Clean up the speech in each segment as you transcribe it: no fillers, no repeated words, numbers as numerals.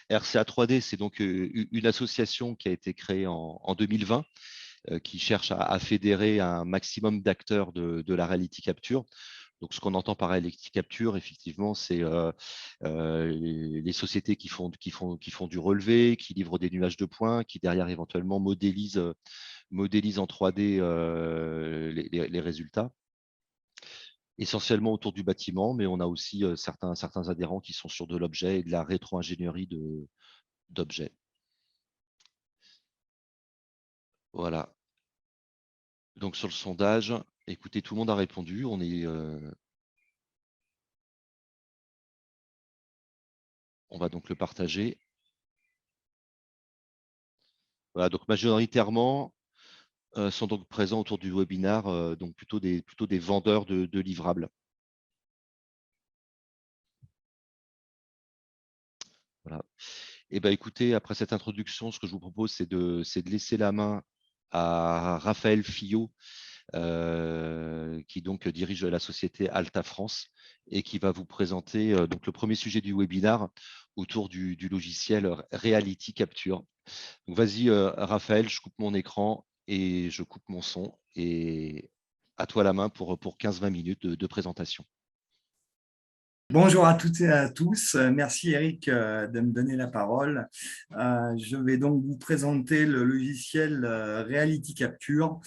RCA 3D, c'est donc une association qui a été créée en 2020 qui cherche à fédérer un maximum d'acteurs de la reality capture. Donc, ce qu'on entend par reality capture, effectivement, c'est les sociétés qui font du relevé, qui livrent des nuages de points, qui derrière éventuellement modélisent en 3D les résultats, essentiellement autour du bâtiment, mais on a aussi certains adhérents qui sont sur de l'objet et de la rétro-ingénierie d'objets. Voilà. Donc, sur le sondage, écoutez, tout le monde a répondu. On va donc le partager. Voilà, donc majoritairement sont donc présents autour du webinaire, donc plutôt des vendeurs de livrables. Voilà. Et ben écoutez, après cette introduction, ce que je vous propose, c'est de laisser la main à Raphaël Fillot, qui donc dirige la société Alta France et qui va vous présenter donc le premier sujet du webinaire autour du logiciel Reality Capture. Donc vas-y Raphaël, je coupe mon écran et je coupe mon son et à toi la main pour 15-20 minutes de présentation. Bonjour à toutes et à tous. Merci Eric de me donner la parole. Je vais donc vous présenter le logiciel Reality Capture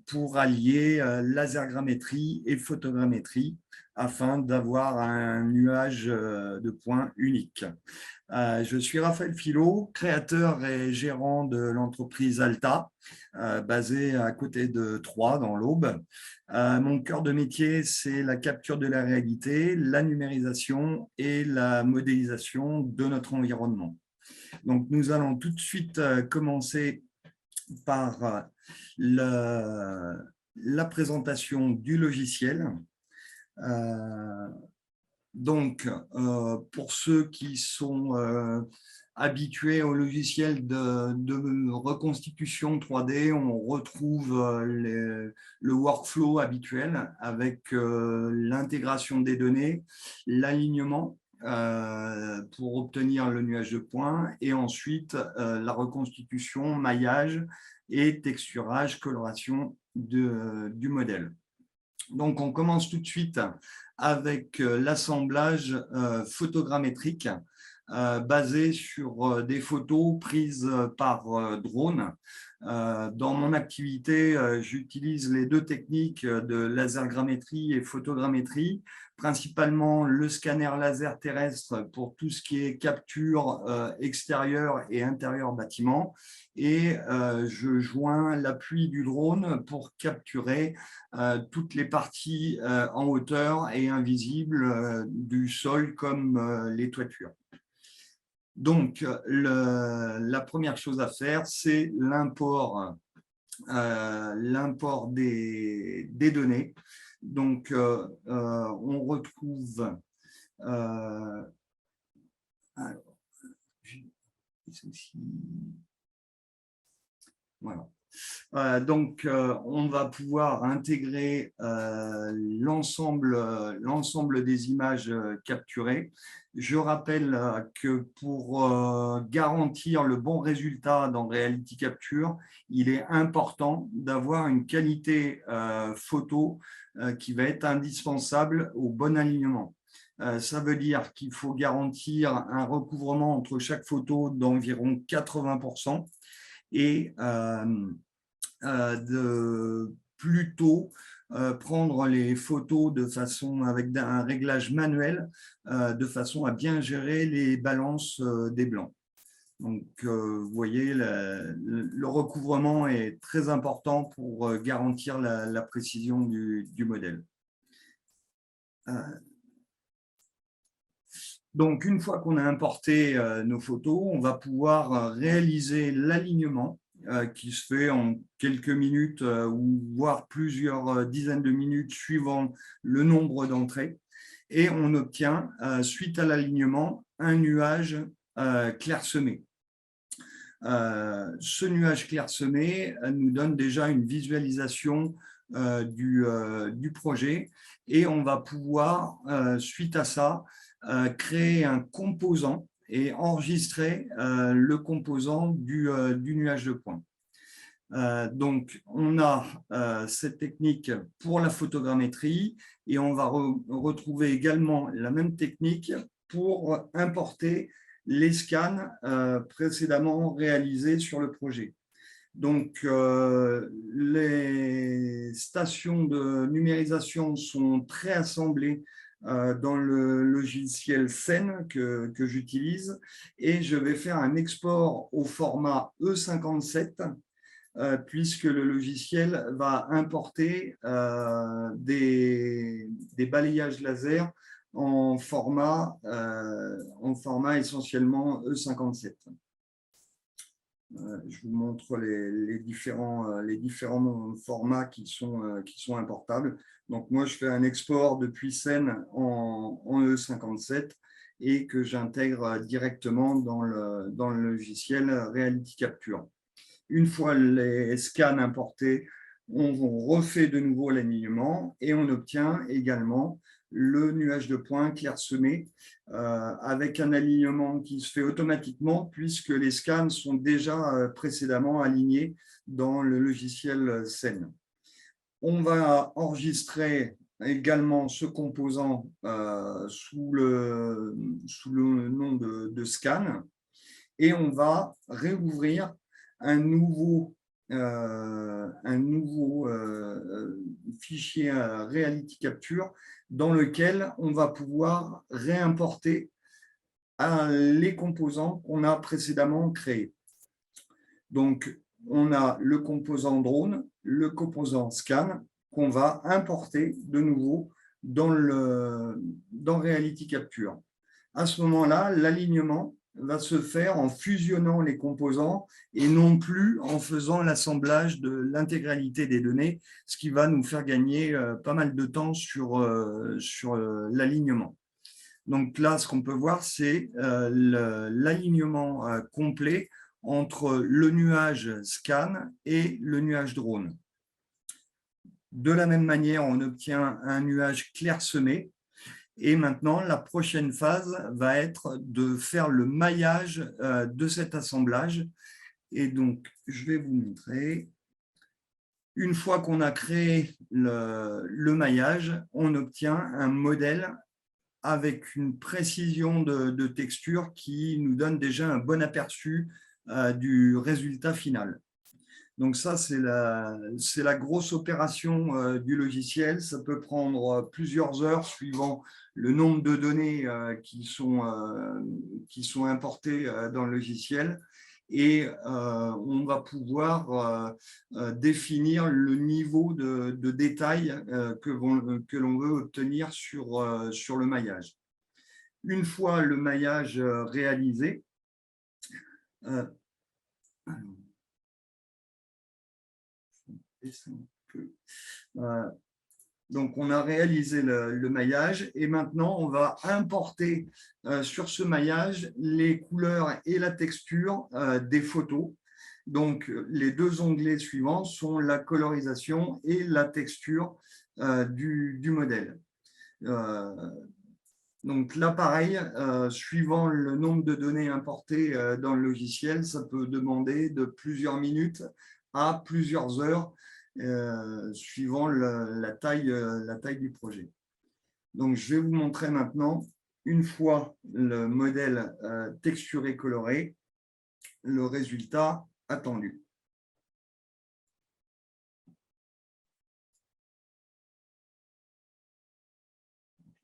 pour allier lasergrammétrie et photogrammétrie afin d'avoir un nuage de points unique. Je suis Raphaël Fillot, créateur et gérant de l'entreprise Alta, basée à côté de Troyes, dans l'Aube. Mon cœur de métier, c'est la capture de la réalité, la numérisation et la modélisation de notre environnement. Donc, nous allons tout de suite commencer par la présentation du logiciel. Donc, pour ceux qui sont habitués au logiciel de reconstitution 3D, on retrouve le workflow habituel avec l'intégration des données, l'alignement pour obtenir le nuage de points et ensuite la reconstitution, maillage et texturage, coloration du modèle. Donc, on commence tout de suite avec l'assemblage photogrammétrique basé sur des photos prises par drone. Dans mon activité, j'utilise les deux techniques de lasergrammétrie et photogrammétrie, principalement le scanner laser terrestre pour tout ce qui est capture extérieure et intérieur bâtiment, et je joins l'appui du drone pour capturer toutes les parties en hauteur et invisibles du sol comme les toitures. Donc, la première chose à faire, c'est l'import des données. Donc, on retrouve… voilà. Donc, on va pouvoir intégrer l'ensemble des images capturées. Je rappelle que pour garantir le bon résultat dans Reality Capture, il est important d'avoir une qualité photo qui va être indispensable au bon alignement. Ça veut dire qu'il faut garantir un recouvrement entre chaque photo d'environ 80%. Et de plutôt prendre les photos de façon avec un réglage manuel de façon à bien gérer les balances des blancs. Donc, vous voyez, le recouvrement est très important pour garantir la précision du modèle. Donc, une fois qu'on a importé nos photos, on va pouvoir réaliser l'alignement qui se fait en quelques minutes ou voire plusieurs dizaines de minutes suivant le nombre d'entrées. Et on obtient, suite à l'alignement, un nuage clairsemé. Ce nuage clairsemé nous donne déjà une visualisation du projet et on va pouvoir, suite à ça, créer un composant et enregistrer le composant du nuage de points. Donc, on a cette technique pour la photogrammétrie et on va retrouver également la même technique pour importer les scans précédemment réalisés sur le projet. Donc, les stations de numérisation sont préassemblées dans le logiciel Scène que j'utilise et je vais faire un export au format E57 puisque le logiciel va importer des balayages laser en format essentiellement E57. Je vous montre les différents formats qui sont importables. Donc, moi, je fais un export depuis Scène en E57 et que j'intègre directement dans le logiciel Reality Capture. Une fois les scans importés, on refait de nouveau l'alignement et on obtient également le nuage de points clairsemé avec un alignement qui se fait automatiquement puisque les scans sont déjà précédemment alignés dans le logiciel Scène. On va enregistrer également ce composant sous le nom de scan et on va réouvrir un nouveau fichier Reality Capture dans lequel on va pouvoir réimporter les composants qu'on a précédemment créés. Donc, on a le composant drone, le composant scan qu'on va importer de nouveau dans Reality Capture. À ce moment-là, l'alignement va se faire en fusionnant les composants et non plus en faisant l'assemblage de l'intégralité des données, ce qui va nous faire gagner pas mal de temps sur l'alignement. Donc là, ce qu'on peut voir, c'est l'alignement complet entre le nuage scan et le nuage drone. De la même manière, on obtient un nuage clairsemé. Et maintenant, la prochaine phase va être de faire le maillage de cet assemblage. Et donc, je vais vous montrer. Une fois qu'on a créé le maillage, on obtient un modèle avec une précision de texture qui nous donne déjà un bon aperçu du résultat final. Donc ça, c'est la grosse opération du logiciel. Ça peut prendre plusieurs heures suivant le nombre de données qui sont importées dans le logiciel. Et on va pouvoir définir le niveau de détail que l'on veut obtenir sur le maillage. Une fois le maillage réalisé, donc, on a réalisé le maillage et maintenant, on va importer sur ce maillage les couleurs et la texture des photos. Donc, les deux onglets suivants sont la colorisation et la texture du modèle. Donc là, pareil, suivant le nombre de données importées dans le logiciel, ça peut demander de plusieurs minutes à plusieurs heures suivant la taille du projet. Donc, je vais vous montrer maintenant, une fois le modèle texturé coloré, le résultat attendu.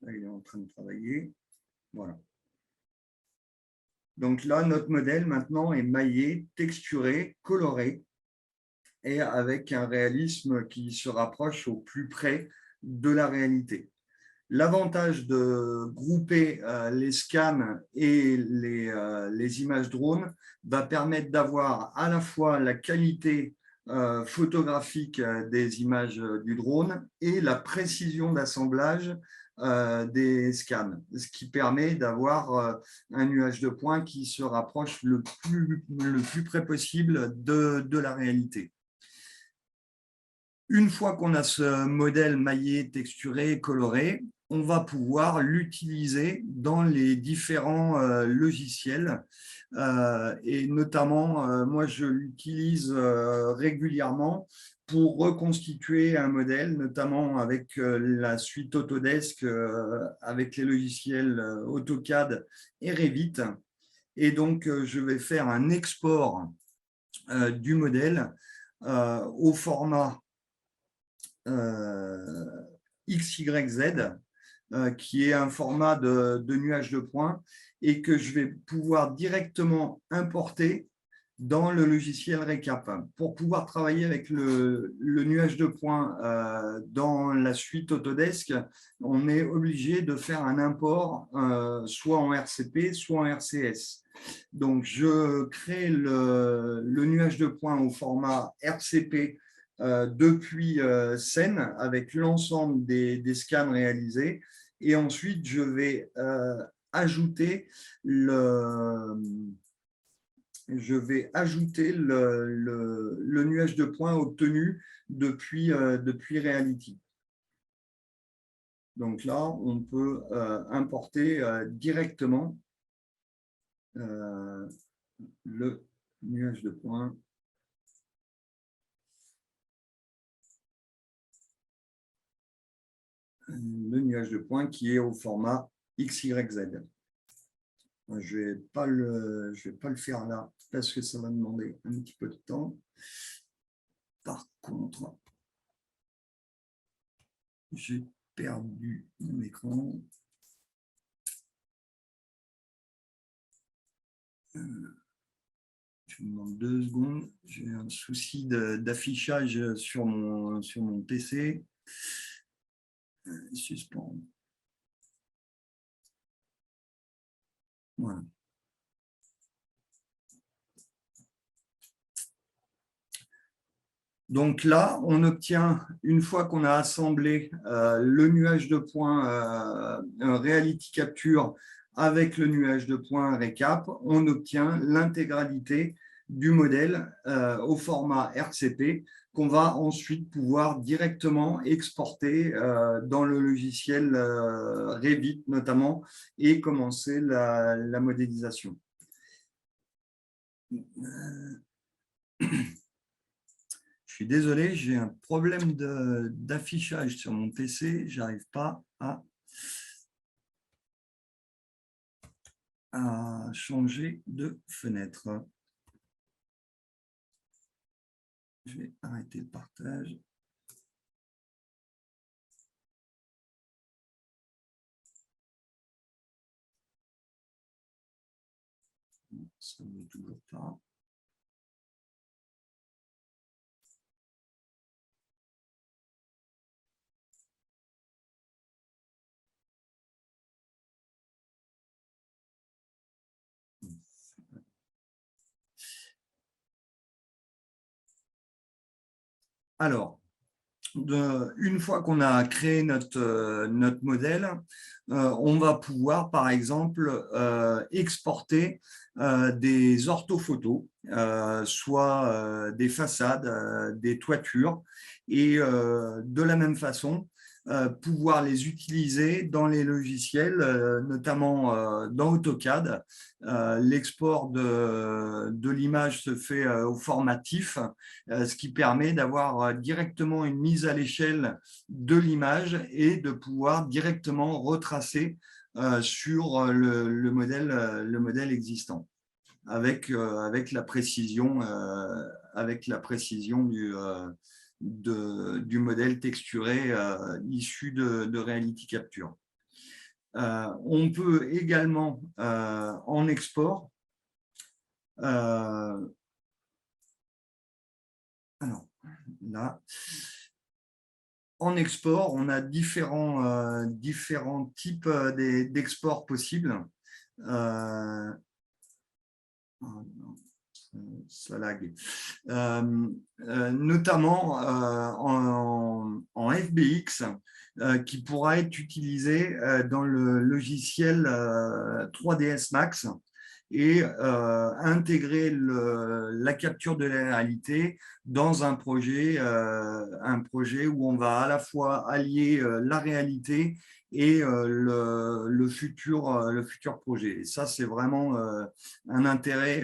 Là, il est en train de travailler. Voilà. Donc là, notre modèle maintenant est maillé, texturé, coloré et avec un réalisme qui se rapproche au plus près de la réalité. L'avantage de grouper les scans et les images drones va permettre d'avoir à la fois la qualité photographique des images du drone et la précision d'assemblage des scans, ce qui permet d'avoir un nuage de points qui se rapproche le plus près possible de la réalité. Une fois qu'on a ce modèle maillé, texturé, coloré, on va pouvoir l'utiliser dans les différents logiciels. Et notamment, moi, je l'utilise régulièrement pour reconstituer un modèle, notamment avec la suite Autodesk, avec les logiciels AutoCAD et Revit. Et donc, je vais faire un export du modèle au format XYZ, qui est un format de nuage de points et que je vais pouvoir directement importer dans le logiciel Recap. Pour pouvoir travailler avec le nuage de points dans la suite Autodesk, on est obligé de faire un import soit en RCP, soit en RCS. Donc, je crée le nuage de points au format RCP depuis Scène avec l'ensemble des scans réalisés. Et ensuite, je vais ajouter le nuage de points obtenu depuis Reality. Donc là, on peut importer directement le nuage de points. Le nuage de points qui est au format XYZ. Je ne vais pas le faire là parce que ça va demander un petit peu de temps. Par contre, j'ai perdu mon écran. Je me demande 2 secondes. J'ai un souci d'affichage sur mon PC. Suspendre. Voilà. Donc là, on obtient, une fois qu'on a assemblé le nuage de points Reality Capture avec le nuage de points Recap, on obtient l'intégralité du modèle au format RCP qu'on va ensuite pouvoir directement exporter dans le logiciel Revit notamment et commencer la modélisation. Je suis désolé, j'ai un problème d'affichage sur mon PC. Je n'arrive pas à changer de fenêtre. Je vais arrêter le partage. Ça ne veut toujours pas. Alors, une fois qu'on a créé notre modèle, on va pouvoir, par exemple, exporter des orthophotos, soit des façades, des toitures, et de la même façon, pouvoir les utiliser dans les logiciels, notamment dans AutoCAD. L'export de l'image se fait au format TIFF, ce qui permet d'avoir directement une mise à l'échelle de l'image et de pouvoir directement retracer sur le modèle existant avec la précision du modèle texturé issu de Reality Capture. On peut également en export alors là, en export, on a différents types d'exports possibles. Ça lag. Notamment en FBX, qui pourra être utilisé dans le logiciel 3ds Max et intégrer la capture de la réalité dans un projet où on va à la fois allier la réalité et le futur projet. Et ça, c'est vraiment un intérêt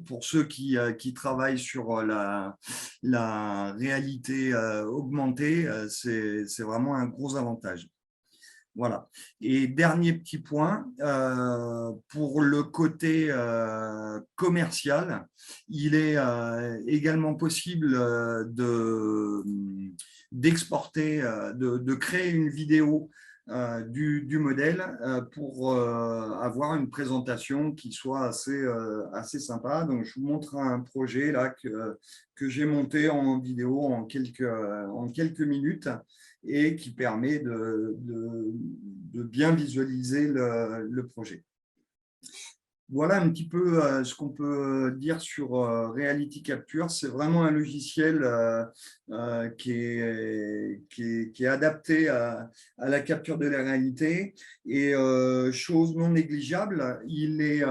pour ceux qui travaillent sur la réalité augmentée. C'est vraiment un gros avantage. Voilà. Et dernier petit point, pour le côté commercial, il est également possible d'exporter, de créer une vidéo du modèle pour avoir une présentation qui soit assez sympa. Donc, je vous montre un projet là que j'ai monté en vidéo en quelques minutes et qui permet de bien visualiser le projet. Voilà un petit peu ce qu'on peut dire sur Reality Capture. C'est vraiment un logiciel qui est adapté à la capture de la réalité. Et chose non négligeable, il est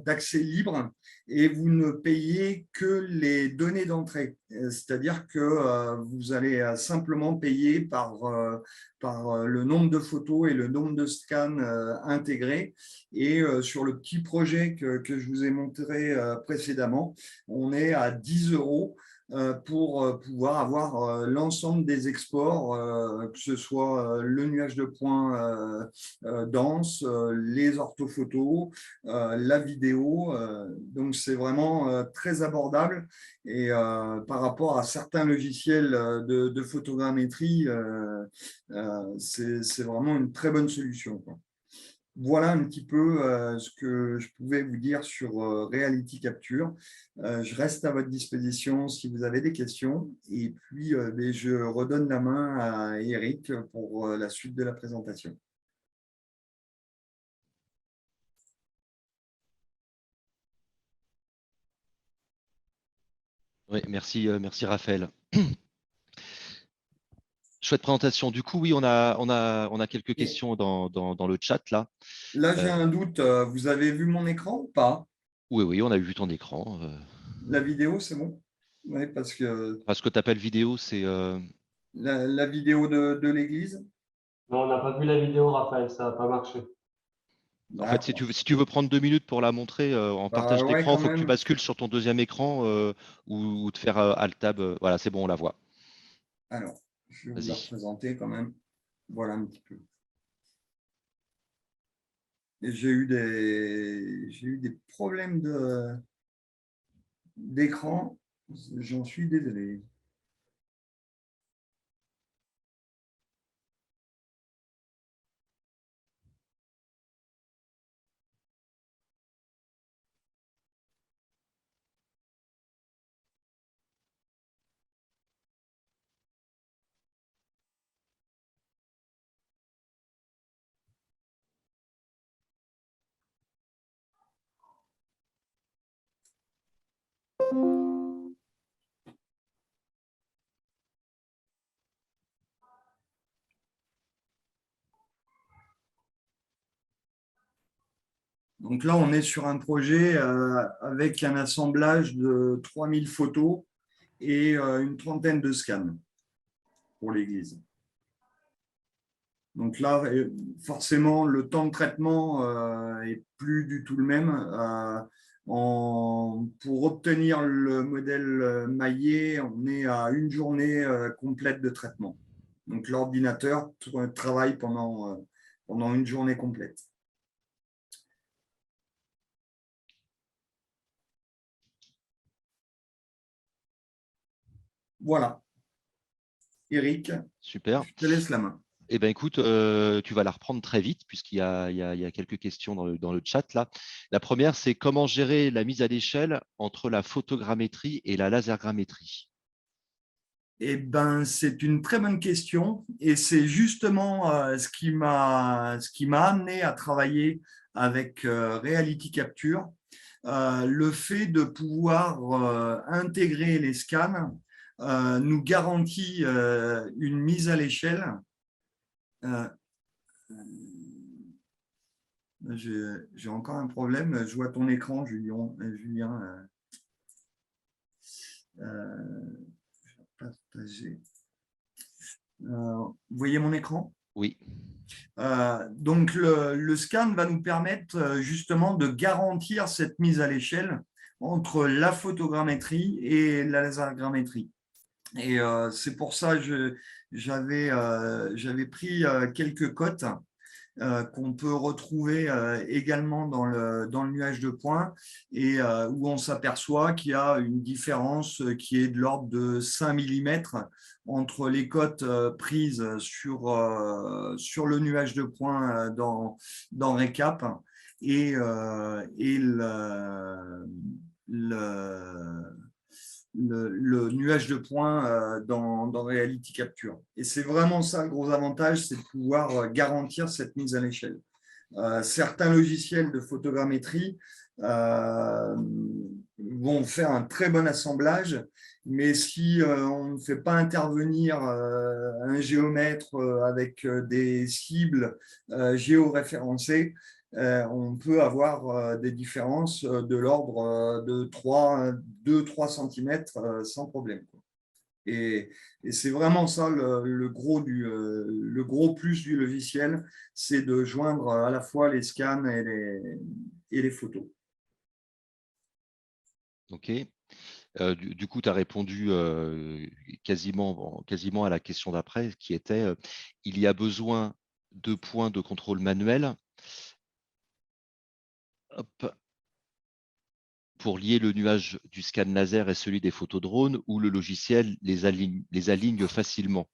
d'accès libre et vous ne payez que les données d'entrée. C'est-à-dire que vous allez simplement payer par le nombre de photos et le nombre de scans intégrés. Et sur le petit projet que je vous ai montré précédemment, on est à 10 € pour pouvoir avoir l'ensemble des exports, que ce soit le nuage de points dense, les orthophotos, la vidéo. Donc, c'est vraiment très abordable. Et par rapport à certains logiciels de photogrammétrie, c'est vraiment une très bonne solution, quoi. Voilà un petit peu ce que je pouvais vous dire sur Reality Capture. Je reste à votre disposition si vous avez des questions. Et puis, je redonne la main à Eric pour la suite de la présentation. Oui, merci Raphaël. Chouette présentation. Du coup, oui, on a quelques Et questions dans le chat là. là, j'ai Euh, un doute. Vous avez vu mon écran ou pas? oui, on a vu ton écran. La vidéo, c'est bon? Oui, parce que Ce que tu appelles vidéo, c'est la vidéo de l'église. Non, on n'a pas vu la vidéo, Raphaël, ça n'a pas marché. en fait, D'accord. si tu veux prendre 2 minutes pour la montrer en Bah partage ouais, d'écran, quand il faut que tu même. bascules sur ton deuxième écran ou te faire Alt Tab. Voilà, c'est bon, on la voit. Alors, je vais vous la Vas-y. représenter quand même. Voilà un petit peu. Et j'ai eu des problèmes d'écran. J'en suis désolé. Donc là, on est sur un projet avec un assemblage de 3000 photos et une trentaine de scans pour l'église. Donc là, forcément, le temps de traitement est plus du tout le même. Pour obtenir le modèle maillé, on est à une journée complète de traitement. Donc l'ordinateur travaille pendant une journée complète. Voilà. Eric, Super. je te laisse la main. Eh ben, écoute, tu vas la reprendre très vite puisqu'il y a quelques questions dans le chat là. La première, c'est comment gérer la mise à l'échelle entre la photogrammétrie et la lasergrammétrie? Eh ben, c'est une très bonne question et c'est justement ce qui m'a amené à travailler avec Reality Capture. Le fait de pouvoir intégrer les scans nous garantit une mise à l'échelle. Euh, j'ai encore un problème. Je vois ton écran, Julien. Partager. Vous voyez mon écran? Oui. Donc, le scan va nous permettre justement de garantir cette mise à l'échelle entre la photogrammétrie et la lasergrammétrie. Et c'est pour ça que j'avais pris quelques cotes qu'on peut retrouver également dans le nuage de points et où on s'aperçoit qu'il y a une différence qui est de l'ordre de 5 mm entre les cotes prises sur le nuage de points dans Recap et le, le nuage de points dans Reality Capture. Et c'est vraiment ça le gros avantage, c'est de pouvoir garantir cette mise à l'échelle. Certains logiciels de photogrammétrie vont faire un très bon assemblage, mais si on ne fait pas intervenir un géomètre avec des cibles géoréférencées, on peut avoir des différences de l'ordre de 2-3 cm sans problème. Et c'est vraiment ça le gros plus du logiciel, c'est de joindre à la fois les scans et les photos. OK. Du coup, tu as répondu quasiment à la question d'après, qui était il y a besoin de points de contrôle manuel. Hop, pour lier le nuage du scan laser et celui des photos drones, où le logiciel les aligne facilement.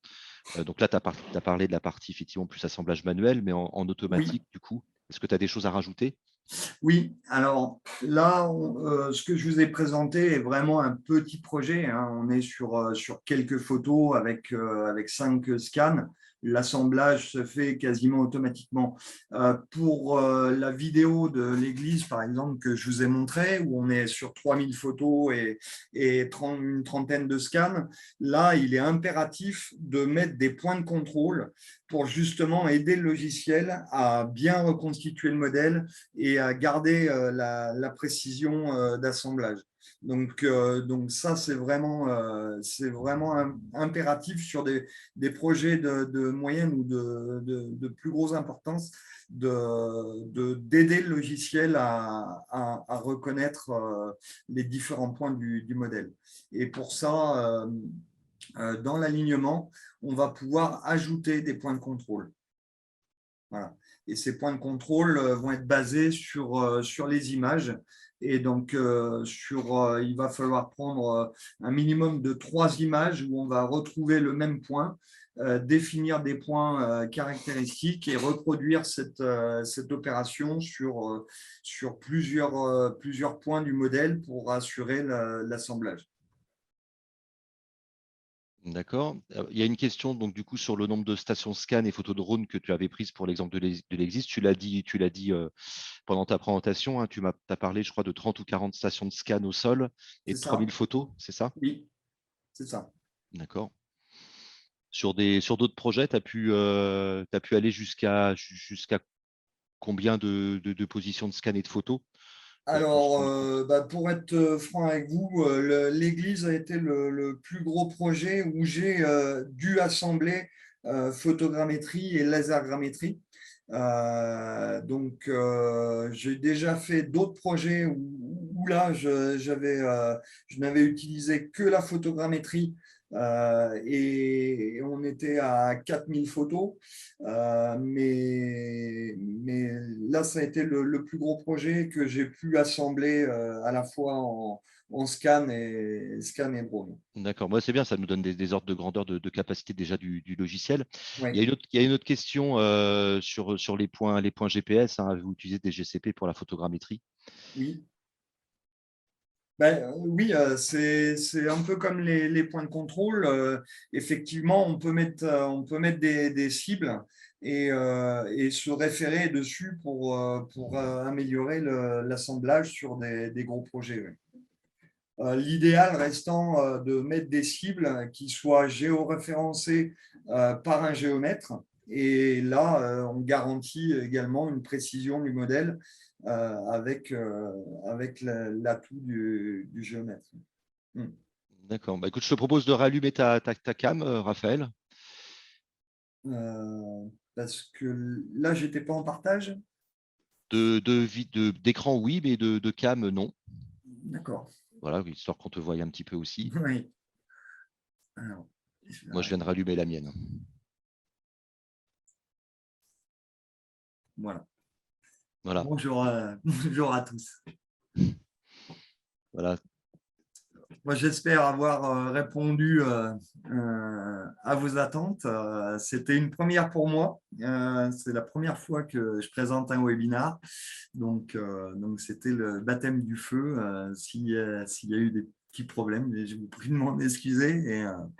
Donc là, tu as parlé de la partie effectivement plus assemblage manuel, mais en automatique, Oui. du coup. Est-ce que tu as des choses à rajouter? Oui, alors là, ce que je vous ai présenté est vraiment un petit projet, hein. On est sur quelques photos avec 5 scans. L'assemblage se fait quasiment automatiquement. Pour la vidéo de l'église, par exemple, que je vous ai montré, où on est sur 3000 photos et une trentaine de scans, là, il est impératif de mettre des points de contrôle pour justement aider le logiciel à bien reconstituer le modèle et à garder la précision d'assemblage. Donc ça, c'est vraiment impératif sur des projets de moyenne ou de plus grosse importance d'aider le logiciel à reconnaître les différents points du modèle. Et pour ça, dans l'alignement, on va pouvoir ajouter des points de contrôle. Voilà. Et ces points de contrôle vont être basés sur les images. Et donc, il va falloir prendre un minimum de 3 images où on va retrouver le même point, définir des points caractéristiques et reproduire cette opération sur plusieurs points du modèle pour assurer l'assemblage. D'accord. Il y a une question donc du coup sur le nombre de stations scan et photos drone que tu avais prises pour l'exemple de l'Exis. Tu l'as dit pendant ta présentation, hein, tu as parlé, je crois, de 30 ou 40 stations de scan au sol et C'est de ça? 3000 photos, c'est ça? Oui, c'est ça. D'accord. Sur d'autres projets, tu as pu aller jusqu'à combien de positions de scan et de photos pour se Alors, rendre compte? pour être franc avec vous, l'Église a été le plus gros projet où j'ai dû assembler photogrammétrie et lasergrammétrie. Donc, j'ai déjà fait d'autres projets où là, je n'avais utilisé que la photogrammétrie et on était à 4000 photos. Mais là, ça a été le plus gros projet que j'ai pu assembler à la fois en scan et drone. D'accord, moi c'est bien, ça nous donne des ordres de grandeur de capacité déjà du logiciel. Oui, Il y a une autre question sur les points GPS, hein. Vous utilisez des GCP pour la photogrammétrie? oui. Oui, c'est un peu comme les points de contrôle. Effectivement, on peut mettre des cibles et se référer dessus pour améliorer l'assemblage sur des gros projets. Oui. L'idéal restant de mettre des cibles qui soient géoréférencées par un géomètre. Et là, on garantit également une précision du modèle avec l'atout du géomètre. D'accord. Bah, écoute, je te propose de rallumer ta cam, Raphaël. Euh, Parce que là, je n'étais pas en partage. D'écran, oui, mais de cam, non. D'accord. Voilà, histoire qu'on te voie un petit peu aussi. Oui. Alors, Moi, je viens de rallumer la mienne. voilà. Voilà. Bonjour, bonjour à tous. Voilà. Moi, j'espère avoir répondu à vos attentes. C'était une première pour moi. C'est la première fois que je présente un webinar. Donc c'était le baptême du feu. S'il y a eu des petits problèmes, je vous prie de m'en excuser. Et Non,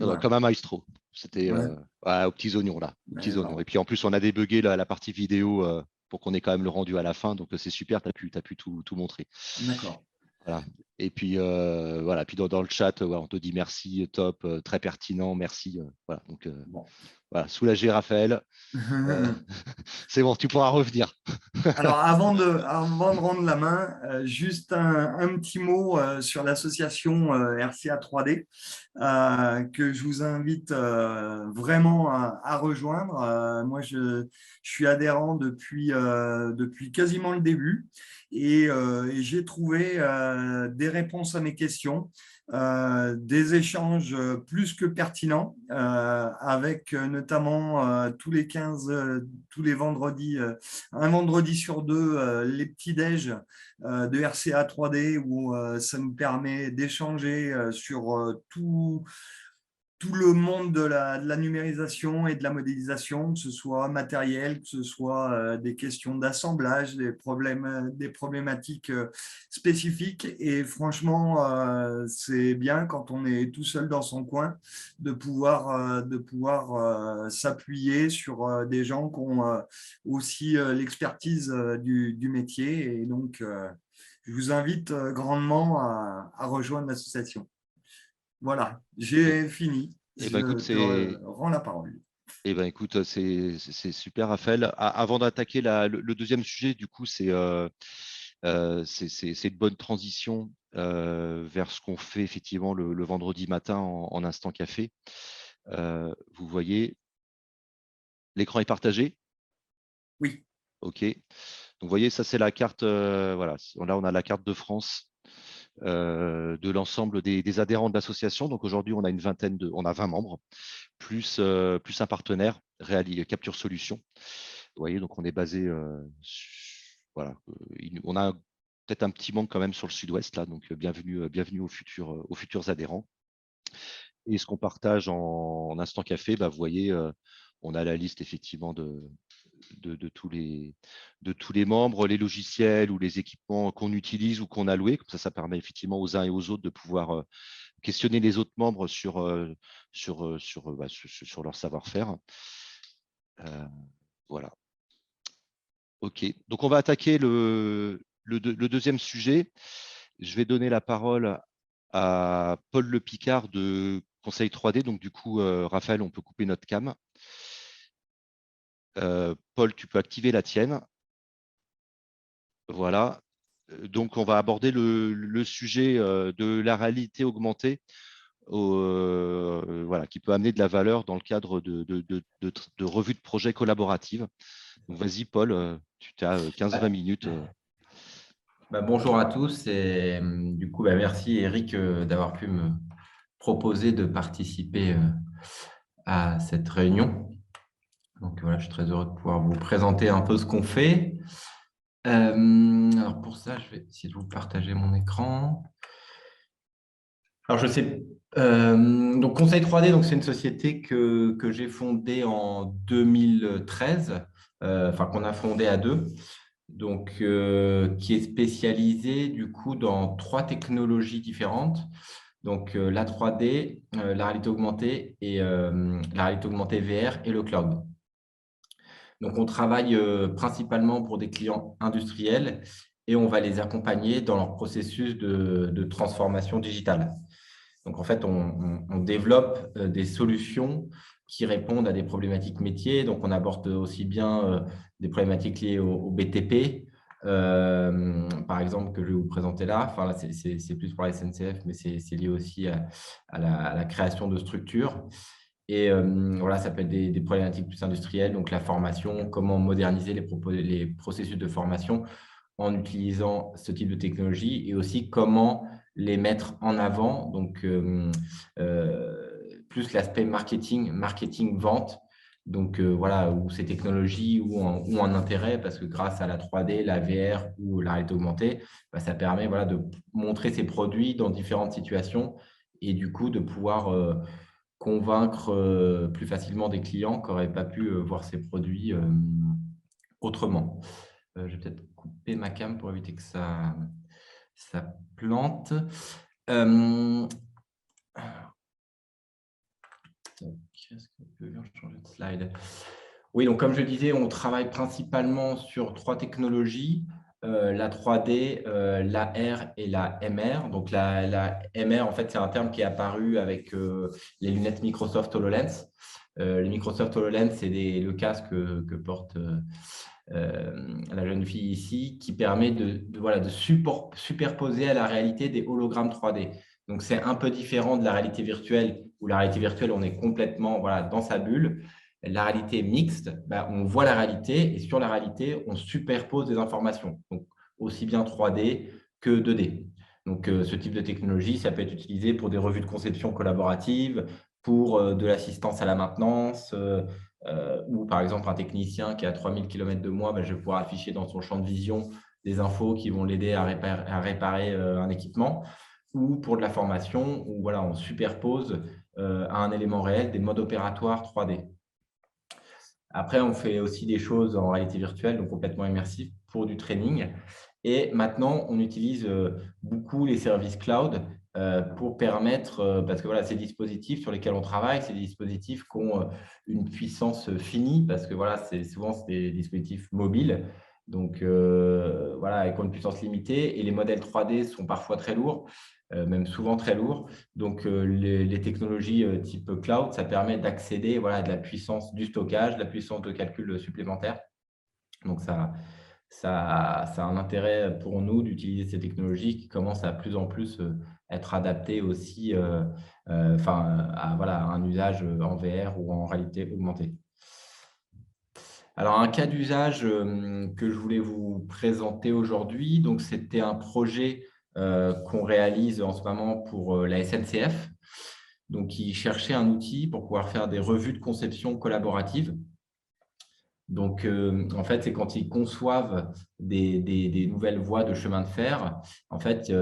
voilà. comme un maestro. C'était Ouais. aux petits oignons, là. Aux petits oignons. Alors, Et puis, en plus, on a débugué la partie vidéo pour qu'on ait quand même le rendu à la fin. Donc, c'est super. Tu as pu tout montrer. d'accord. Voilà. Et puis, voilà. Puis dans le chat, on te dit merci, top, très pertinent, merci. Voilà. Donc, Bon. voilà. Soulagé, Raphaël. C'est bon, tu pourras revenir. Alors, avant de rendre la main, juste un petit mot sur l'association RCA 3D que je vous invite vraiment à rejoindre. Moi, je suis adhérent depuis quasiment le début et j'ai trouvé des réponses à mes questions. Des échanges plus que pertinents avec notamment tous les vendredis, un vendredi sur deux, les petits-déj de RCA 3D où ça nous permet d'échanger sur tout le monde de la numérisation et de la modélisation, que ce soit matériel, que ce soit des questions d'assemblage, des problématiques spécifiques. Et franchement, c'est bien quand on est tout seul dans son coin de pouvoir s'appuyer sur des gens qui ont aussi l'expertise du métier. Et donc, je vous invite grandement à rejoindre l'association. Voilà, Et, j'ai fini. et ben, écoute, Je te rends la parole. eh ben, écoute, c'est super, Raphaël. Avant d'attaquer le deuxième sujet, du coup, c'est une bonne transition vers ce qu'on fait effectivement le vendredi matin en instant café. Vous voyez, l'écran est partagé. Oui. OK. Donc, vous voyez, ça, c'est la carte. Voilà. Là, on a la carte de France de l'ensemble des adhérents de l'association. Donc, aujourd'hui, on a on a 20 membres, plus un partenaire, Capture Solutions. Vous voyez, donc on est basé, voilà, on a peut-être un petit manque quand même sur le sud-ouest, là, donc bienvenue aux futurs adhérents. Et ce qu'on partage en instant café, vous voyez, on a la liste effectivement de tous les membres, les logiciels ou les équipements qu'on utilise ou qu'on a loués. Comme ça permet effectivement aux uns et aux autres de pouvoir questionner les autres membres sur leur savoir-faire. Voilà. OK. Donc, on va attaquer le deuxième sujet. Je vais donner la parole à Paul Le Picard de Conseil 3D. Donc, du coup, Raphaël, on peut couper notre cam. Paul, tu peux activer la tienne. Voilà. Donc, on va aborder le sujet de la réalité augmentée voilà, qui peut amener de la valeur dans le cadre de revues de projets collaboratives. Donc, vas-y, Paul, tu as 15-20 minutes. Bonjour à tous et du coup, merci Eric d'avoir pu me proposer de participer à cette réunion. Donc voilà, je suis très heureux de pouvoir vous présenter un peu ce qu'on fait. Alors pour ça, je vais essayer de vous partager mon écran. Alors je sais, donc Conseil 3D, donc c'est une société que j'ai fondée en 2013, qu'on a fondée à deux. Donc, qui est spécialisé du coup dans 3 technologies différentes. Donc, la 3D, la réalité augmentée et la réalité augmentée VR et le cloud. Donc, on travaille principalement pour des clients industriels et on va les accompagner dans leur processus de transformation digitale. Donc, en fait, on développe des solutions qui répondent à des problématiques métiers. Donc, on aborde aussi bien des problématiques liées au BTP, par exemple, que je vais vous présenter là. Enfin, là, c'est plus pour la SNCF, mais c'est lié aussi à la création de structures. Et voilà, ça peut être des problématiques plus industrielles, donc la formation, comment moderniser les processus de formation en utilisant ce type de technologie et aussi comment les mettre en avant, donc plus l'aspect marketing-vente. Donc voilà, où ces technologies ont un intérêt parce que grâce à la 3D, la VR ou la réalité augmentée, ça permet voilà, de montrer ces produits dans différentes situations et du coup de pouvoir convaincre plus facilement des clients qui n'auraient pas pu voir ces produits autrement. Je vais peut-être couper ma cam pour éviter que ça plante. Est-ce qu'on peut changer de slide? Oui, donc comme je disais, on travaille principalement sur 3 technologies, la 3D, l'AR et la MR. Donc la MR, en fait, c'est un terme qui est apparu avec les lunettes Microsoft HoloLens. Les Microsoft HoloLens, c'est le casque que porte la jeune fille ici, qui permet de superposer à la réalité des hologrammes 3D. Donc, c'est un peu différent de la réalité virtuelle, où la réalité virtuelle, on est complètement dans sa bulle. La réalité mixte, on voit la réalité et sur la réalité, on superpose des informations, donc aussi bien 3D que 2D. Donc, ce type de technologie, ça peut être utilisé pour des revues de conception collaborative, pour de l'assistance à la maintenance, ou par exemple un technicien qui est à 3000 km de moi, je vais pouvoir afficher dans son champ de vision des infos qui vont l'aider à réparer un équipement, ou pour de la formation où voilà, on superpose à un élément réel des modes opératoires 3D. Après, on fait aussi des choses en réalité virtuelle, donc complètement immersif pour du training. Et maintenant, on utilise beaucoup les services cloud pour permettre, parce que voilà, ces dispositifs sur lesquels on travaille, c'est des dispositifs qui ont une puissance finie, parce que voilà, souvent c'est des dispositifs mobiles, donc voilà, avec une puissance limitée, et les modèles 3D sont parfois très lourds, même souvent très lourds. Donc les technologies type cloud, ça permet d'accéder voilà, à de la puissance du stockage, de la puissance de calcul supplémentaire. Donc ça a un intérêt pour nous d'utiliser ces technologies qui commencent à plus en plus être adaptées aussi à un usage en VR ou en réalité augmentée. Alors, un cas d'usage que je voulais vous présenter aujourd'hui, donc c'était un projet qu'on réalise en ce moment pour la SNCF, donc qui cherchait un outil pour pouvoir faire des revues de conception collaborative. Donc, en fait, c'est quand ils conçoivent des nouvelles voies de chemin de fer. En fait,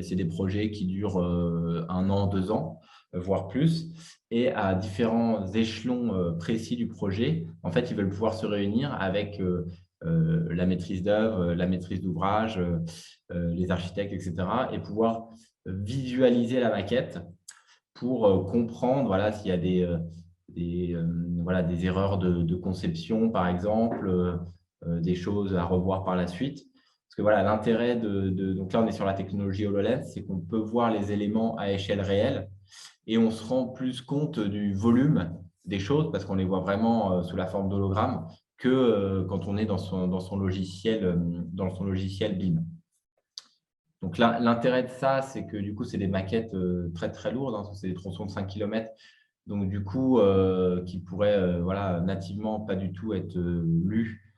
c'est des projets qui durent 1 an, 2 ans, voire plus. Et à différents échelons précis du projet, en fait, ils veulent pouvoir se réunir avec la maîtrise d'œuvre, la maîtrise d'ouvrage, les architectes, etc. et pouvoir visualiser la maquette pour comprendre voilà, s'il y a des erreurs de conception, par exemple, des choses à revoir par la suite. Parce que voilà, l'intérêt donc là, on est sur la technologie HoloLens, c'est qu'on peut voir les éléments à échelle réelle et on se rend plus compte du volume des choses parce qu'on les voit vraiment sous la forme d'hologramme que quand on est dans son logiciel BIM. Donc là, l'intérêt de ça, c'est que du coup, c'est des maquettes très, très lourdes, hein, c'est des tronçons de 5 km. Donc, du coup, qui pourraient nativement pas du tout être lus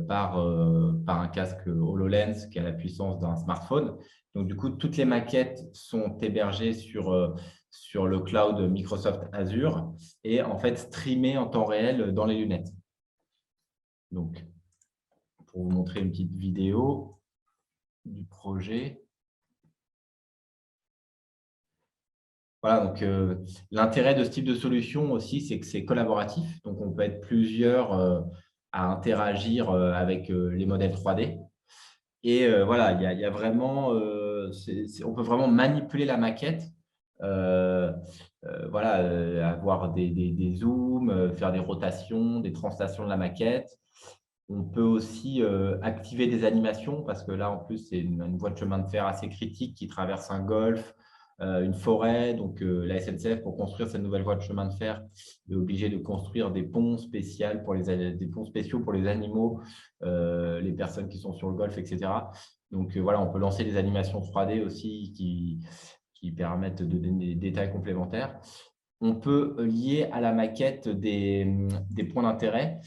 par un casque HoloLens qui a la puissance d'un smartphone. Donc, du coup, toutes les maquettes sont hébergées sur le cloud Microsoft Azure et en fait streamées en temps réel dans les lunettes. Donc, pour vous montrer une petite vidéo du projet. Voilà, donc l'intérêt de ce type de solution aussi, c'est que c'est collaboratif. Donc, on peut être plusieurs à interagir avec les modèles 3D. Et voilà, il y a vraiment, on peut vraiment manipuler la maquette, avoir des zooms, faire des rotations, des translations de la maquette. On peut aussi activer des animations parce que là, en plus, c'est une voie de chemin de fer assez critique qui traverse un golfe, une forêt. Donc, la SNCF, pour construire cette nouvelle voie de chemin de fer, est obligée de construire des ponts spéciaux pour les animaux, les personnes qui sont sur le golfe, etc. Donc, voilà, on peut lancer des animations 3D aussi qui permettent de donner des détails complémentaires. on peut lier à la maquette des points d'intérêt,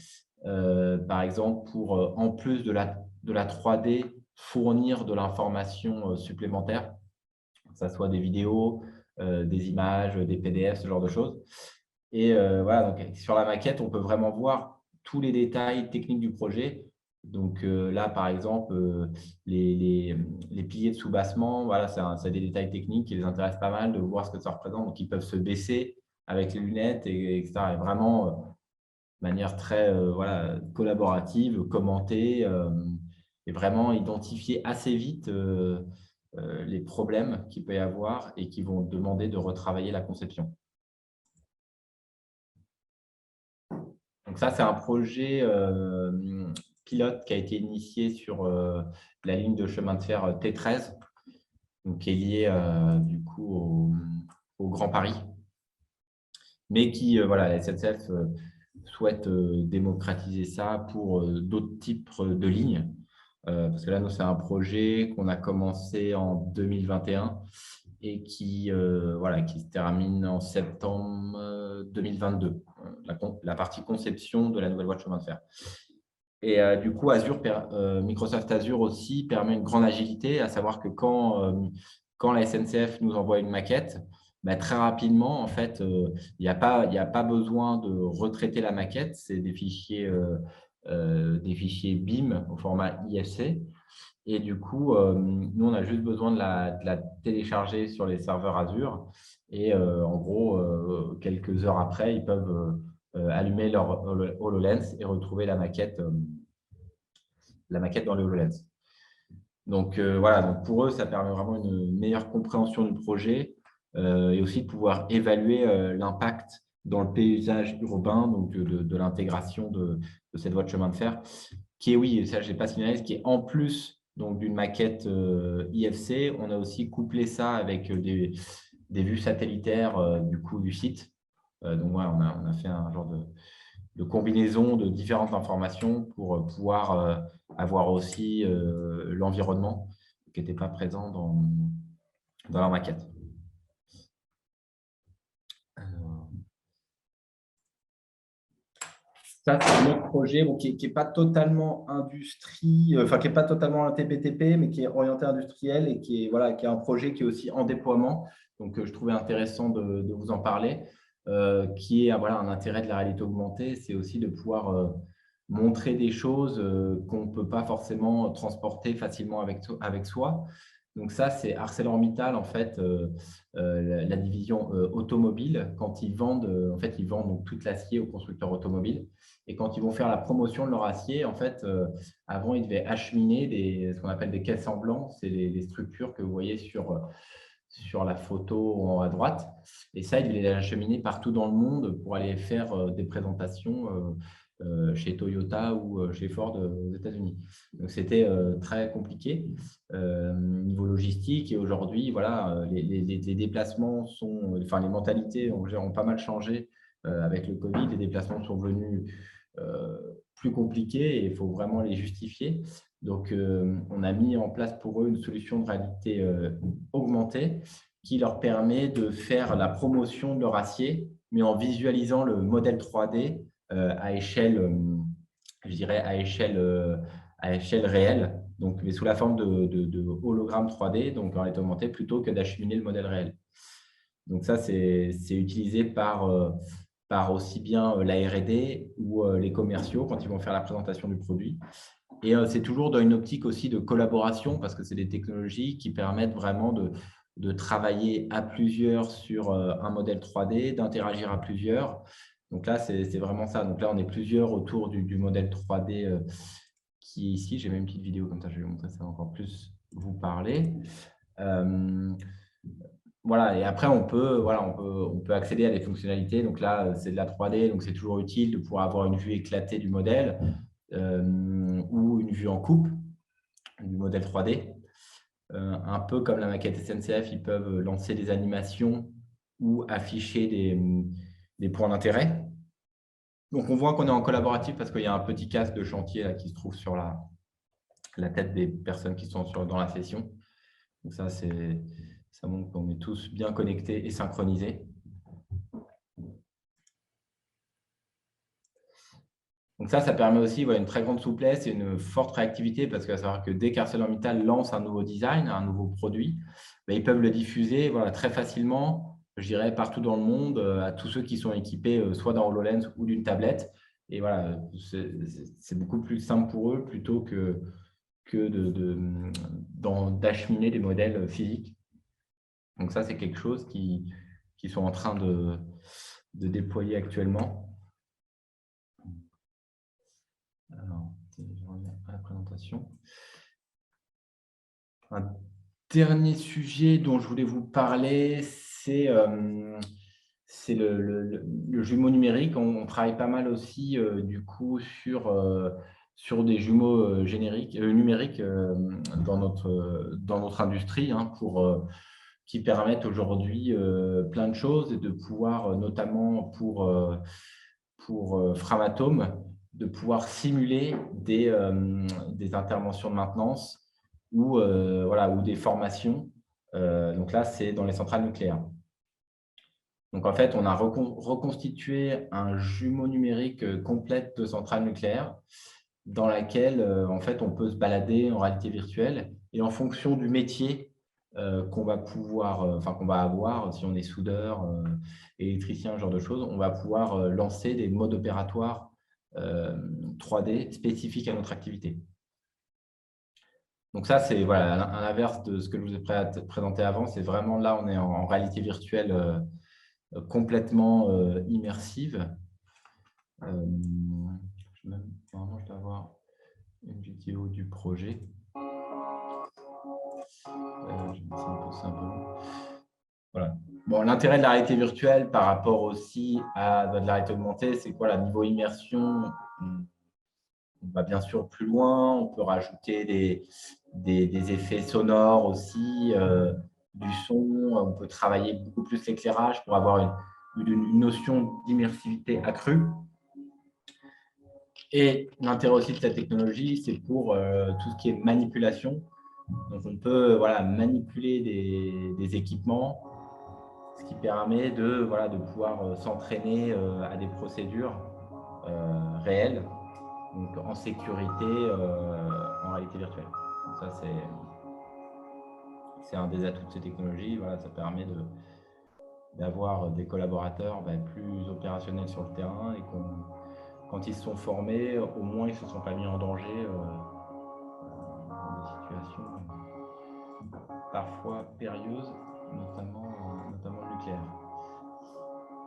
par exemple, pour, en plus de la 3D, fournir de l'information supplémentaire, que ce soit des vidéos, des images, des PDF, ce genre de choses. Et voilà, donc sur la maquette, on peut vraiment voir tous les détails techniques du projet. Donc là, par exemple, les piliers de soubassement, voilà, c'est des détails techniques qui les intéressent pas mal de voir ce que ça représente. Donc, ils peuvent se baisser avec les lunettes, etc. Et vraiment, de manière très voilà, collaborative, commenter et vraiment identifier assez vite les problèmes qu'il peut y avoir et qui vont demander de retravailler la conception. Donc ça, c'est un projet pilote qui a été initié sur la ligne de chemin de fer T13, donc qui est lié du coup au Grand Paris, mais qui, voilà, la SNCF souhaite démocratiser ça pour d'autres types de lignes. Parce que là, nous, c'est un projet qu'on a commencé en 2021 et qui, voilà, qui se termine en septembre 2022, la partie conception de la nouvelle voie de chemin de fer. Et du coup, Microsoft Azure aussi permet une grande agilité, à savoir que quand la SNCF nous envoie une maquette, bah, très rapidement, en fait, il n'y a pas besoin de retraiter la maquette. C'est des fichiers BIM au format IFC. Et du coup, nous, on a juste besoin de la télécharger sur les serveurs Azure. Et en gros, quelques heures après, ils peuvent allumer leur HoloLens et retrouver la maquette dans le HoloLens. Donc, voilà, donc pour eux, ça permet vraiment une meilleure compréhension du projet et aussi de pouvoir évaluer l'impact dans le paysage urbain, donc de l'intégration de cette voie de chemin de fer, qui est, oui, ça, je n'ai pas signalé, qui est en plus d'une maquette IFC, on a aussi couplé ça avec des vues satellitaires du coup du site. Donc, ouais, on a fait un genre de combinaison de différentes informations pour pouvoir avoir aussi l'environnement qui n'était pas présent dans la maquette. Ça, c'est un autre projet qui n'est pas totalement industrie, enfin qui n'est pas totalement un TPTP, mais qui est orienté industriel et qui est un projet qui est aussi en déploiement. Donc, je trouvais intéressant de vous en parler, qui est voilà, un intérêt de la réalité augmentée, c'est aussi de pouvoir montrer des choses qu'on ne peut pas forcément transporter facilement avec soi. Donc ça, c'est ArcelorMittal, en fait, la division automobile. Quand ils vendent, en fait, ils vendent donc tout l'acier aux constructeurs automobiles. Et quand ils vont faire la promotion de leur acier, en fait, avant, ils devaient acheminer ce qu'on appelle des caisses en blanc. C'est les structures que vous voyez sur la photo en haut à droite. Et ça, ils devaient les acheminer partout dans le monde pour aller faire des présentations chez Toyota ou chez Ford aux États-Unis. Donc, c'était très compliqué niveau logistique. Et aujourd'hui, voilà, les déplacements enfin, les mentalités ont pas mal changé avec le Covid. Les déplacements sont devenus plus compliqués et il faut vraiment les justifier. Donc, on a mis en place pour eux une solution de réalité augmentée qui leur permet de faire la promotion de leur acier, mais en visualisant le modèle 3D à échelle, je dirais, à échelle réelle, donc, mais sous la forme de hologramme 3D, donc en réalité augmentée, plutôt que d'acheminer le modèle réel. Donc, ça, c'est utilisé par aussi bien la R&D ou les commerciaux quand ils vont faire la présentation du produit. Et c'est toujours dans une optique aussi de collaboration parce que c'est des technologies qui permettent vraiment de travailler à plusieurs sur un modèle 3D, d'interagir à plusieurs. Donc là, c'est vraiment ça. Donc là, on est plusieurs autour du modèle 3D qui est ici. J'ai même une petite vidéo comme ça, je vais vous montrer, ça va encore plus vous parler. Voilà, et après, on peut accéder à des fonctionnalités. Donc là, c'est de la 3D, donc c'est toujours utile de pouvoir avoir une vue éclatée du modèle ou une vue en coupe du modèle 3D. Un peu comme la maquette SNCF, ils peuvent lancer des animations ou afficher des points d'intérêt. Donc, on voit qu'on est en collaboratif parce qu'il y a un petit casque de chantier là, qui se trouve sur la tête des personnes qui sont dans la session. Donc ça montre qu'on est tous bien connectés et synchronisés. Donc ça permet aussi une très grande souplesse et une forte réactivité parce qu'il va savoir que dès qu'ArcelorMittal lance un nouveau design, un nouveau produit, ils peuvent le diffuser très facilement, je dirais, partout dans le monde à tous ceux qui sont équipés soit d'un HoloLens ou d'une tablette. Et voilà, c'est beaucoup plus simple pour eux plutôt que d'acheminer des modèles physiques. Donc ça, c'est quelque chose qu'ils sont en train de déployer actuellement. Alors, je reviens à la présentation. Un dernier sujet dont je voulais vous parler, c'est le jumeau numérique. On travaille pas mal aussi du coup sur des jumeaux numériques dans notre industrie qui permettent aujourd'hui plein de choses et de pouvoir, notamment pour Framatome, de pouvoir simuler des interventions de maintenance ou des formations. Donc là, c'est dans les centrales nucléaires. Donc en fait, on a reconstitué un jumeau numérique complète de centrales nucléaires dans laquelle en fait, on peut se balader en réalité virtuelle et en fonction du métier qu'on va avoir, si on est soudeur, électricien, ce genre de choses, on va pouvoir lancer des modes opératoires 3D spécifiques à notre activité. Donc ça, c'est à l'inverse de ce que je vous ai présenté avant. C'est vraiment là, on est en réalité virtuelle complètement immersive. Normalement, je dois avoir une vidéo du projet. Voilà. Bon, l'intérêt de la réalité virtuelle par rapport aussi à de la réalité augmentée, c'est quoi? Niveau immersion, on va bien sûr plus loin. On peut rajouter des effets sonores aussi, du son. On peut travailler beaucoup plus l'éclairage pour avoir une notion d'immersivité accrue. Et l'intérêt aussi de cette technologie, c'est pour tout ce qui est manipulation. Donc, on peut manipuler des équipements, ce qui permet de pouvoir s'entraîner à des procédures réelles, donc en sécurité, en réalité virtuelle. Donc ça, c'est un des atouts de ces technologies. Ça permet d'avoir des collaborateurs plus opérationnels sur le terrain et quand ils se sont formés, au moins ils ne se sont pas mis en danger dans des situations parfois périlleuses, notamment nucléaires.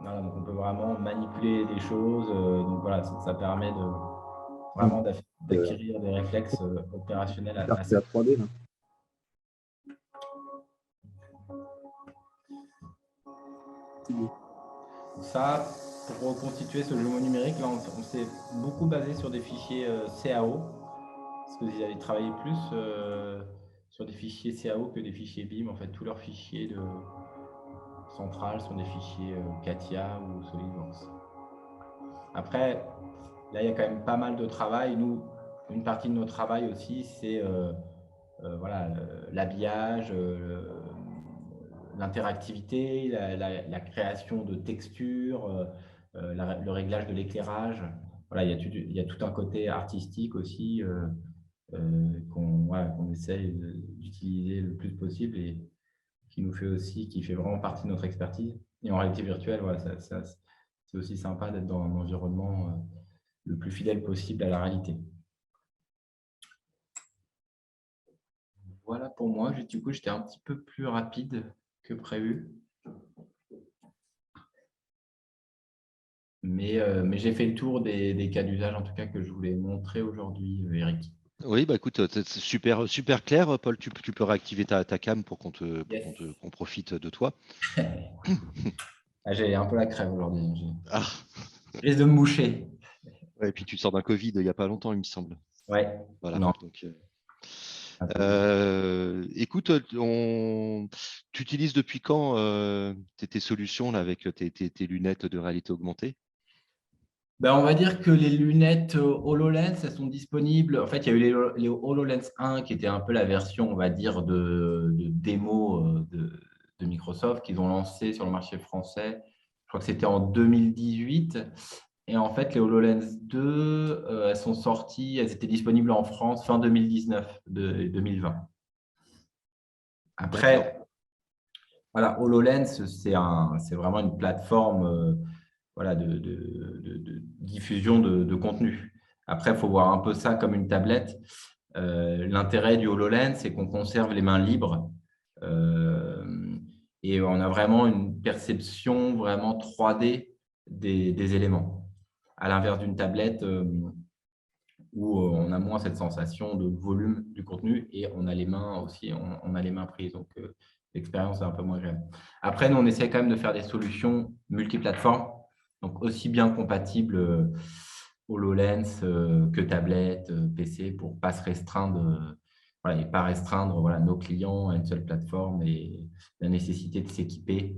Donc on peut vraiment manipuler des choses. Donc ça permet vraiment d'acquérir des réflexes opérationnels assez. C'est la 3D là. Ça, pour reconstituer ce jumeau numérique, là, on s'est beaucoup basé sur des fichiers CAO, parce que vous avez travaillé plus sur des fichiers CAO que des fichiers BIM. En fait, tous leurs fichiers de centrale sont des fichiers CATIA ou SolidWorks. Après, là, il y a quand même pas mal de travail. Nous, une partie de notre travail aussi, c'est l'habillage, l'interactivité, la création de textures, le réglage de l'éclairage. Il y a tout un côté artistique aussi qu'on essaye d'utiliser le plus possible et qui fait vraiment partie de notre expertise. Et en réalité virtuelle, c'est aussi sympa d'être dans un environnement le plus fidèle possible à la réalité. Voilà pour moi. Du coup, j'étais un petit peu plus rapide que prévu. Mais j'ai fait le tour des cas d'usage, en tout cas, que je voulais montrer aujourd'hui, Eric. Oui, écoute, c'est super, super clair, Paul. Tu peux réactiver ta cam pour qu'on profite de toi. J'ai un peu la crève aujourd'hui. Ah. Je risque de me moucher. Ouais, et puis tu sors d'un Covid il n'y a pas longtemps, il me semble. Ouais. Voilà. Non. Donc, écoute, tu utilises depuis quand tes solutions là, avec tes lunettes de réalité augmentée? On va dire que les lunettes HoloLens, elles sont disponibles. En fait, il y a eu les HoloLens 1 qui était un peu la version, on va dire, de démo de Microsoft qu'ils ont lancé sur le marché français. Je crois que c'était en 2018. Et en fait, les HoloLens 2, elles sont sorties, elles étaient disponibles en France fin 2019, 2020. Après, voilà, HoloLens, c'est vraiment une plateforme voilà, de diffusion de contenu. Après, il faut voir un peu ça comme une tablette. L'intérêt du HoloLens, c'est qu'on conserve les mains libres et on a vraiment une perception vraiment 3D des éléments. À l'inverse d'une tablette où on a moins cette sensation de volume du contenu et on a les mains aussi, on a les mains prises. Donc, l'expérience est un peu moins agréable. Après, nous, on essaie quand même de faire des solutions multiplateformes, donc aussi bien compatibles HoloLens que tablette, PC, pour ne pas se restreindre voilà, et pas restreindre voilà, nos clients à une seule plateforme et la nécessité de s'équiper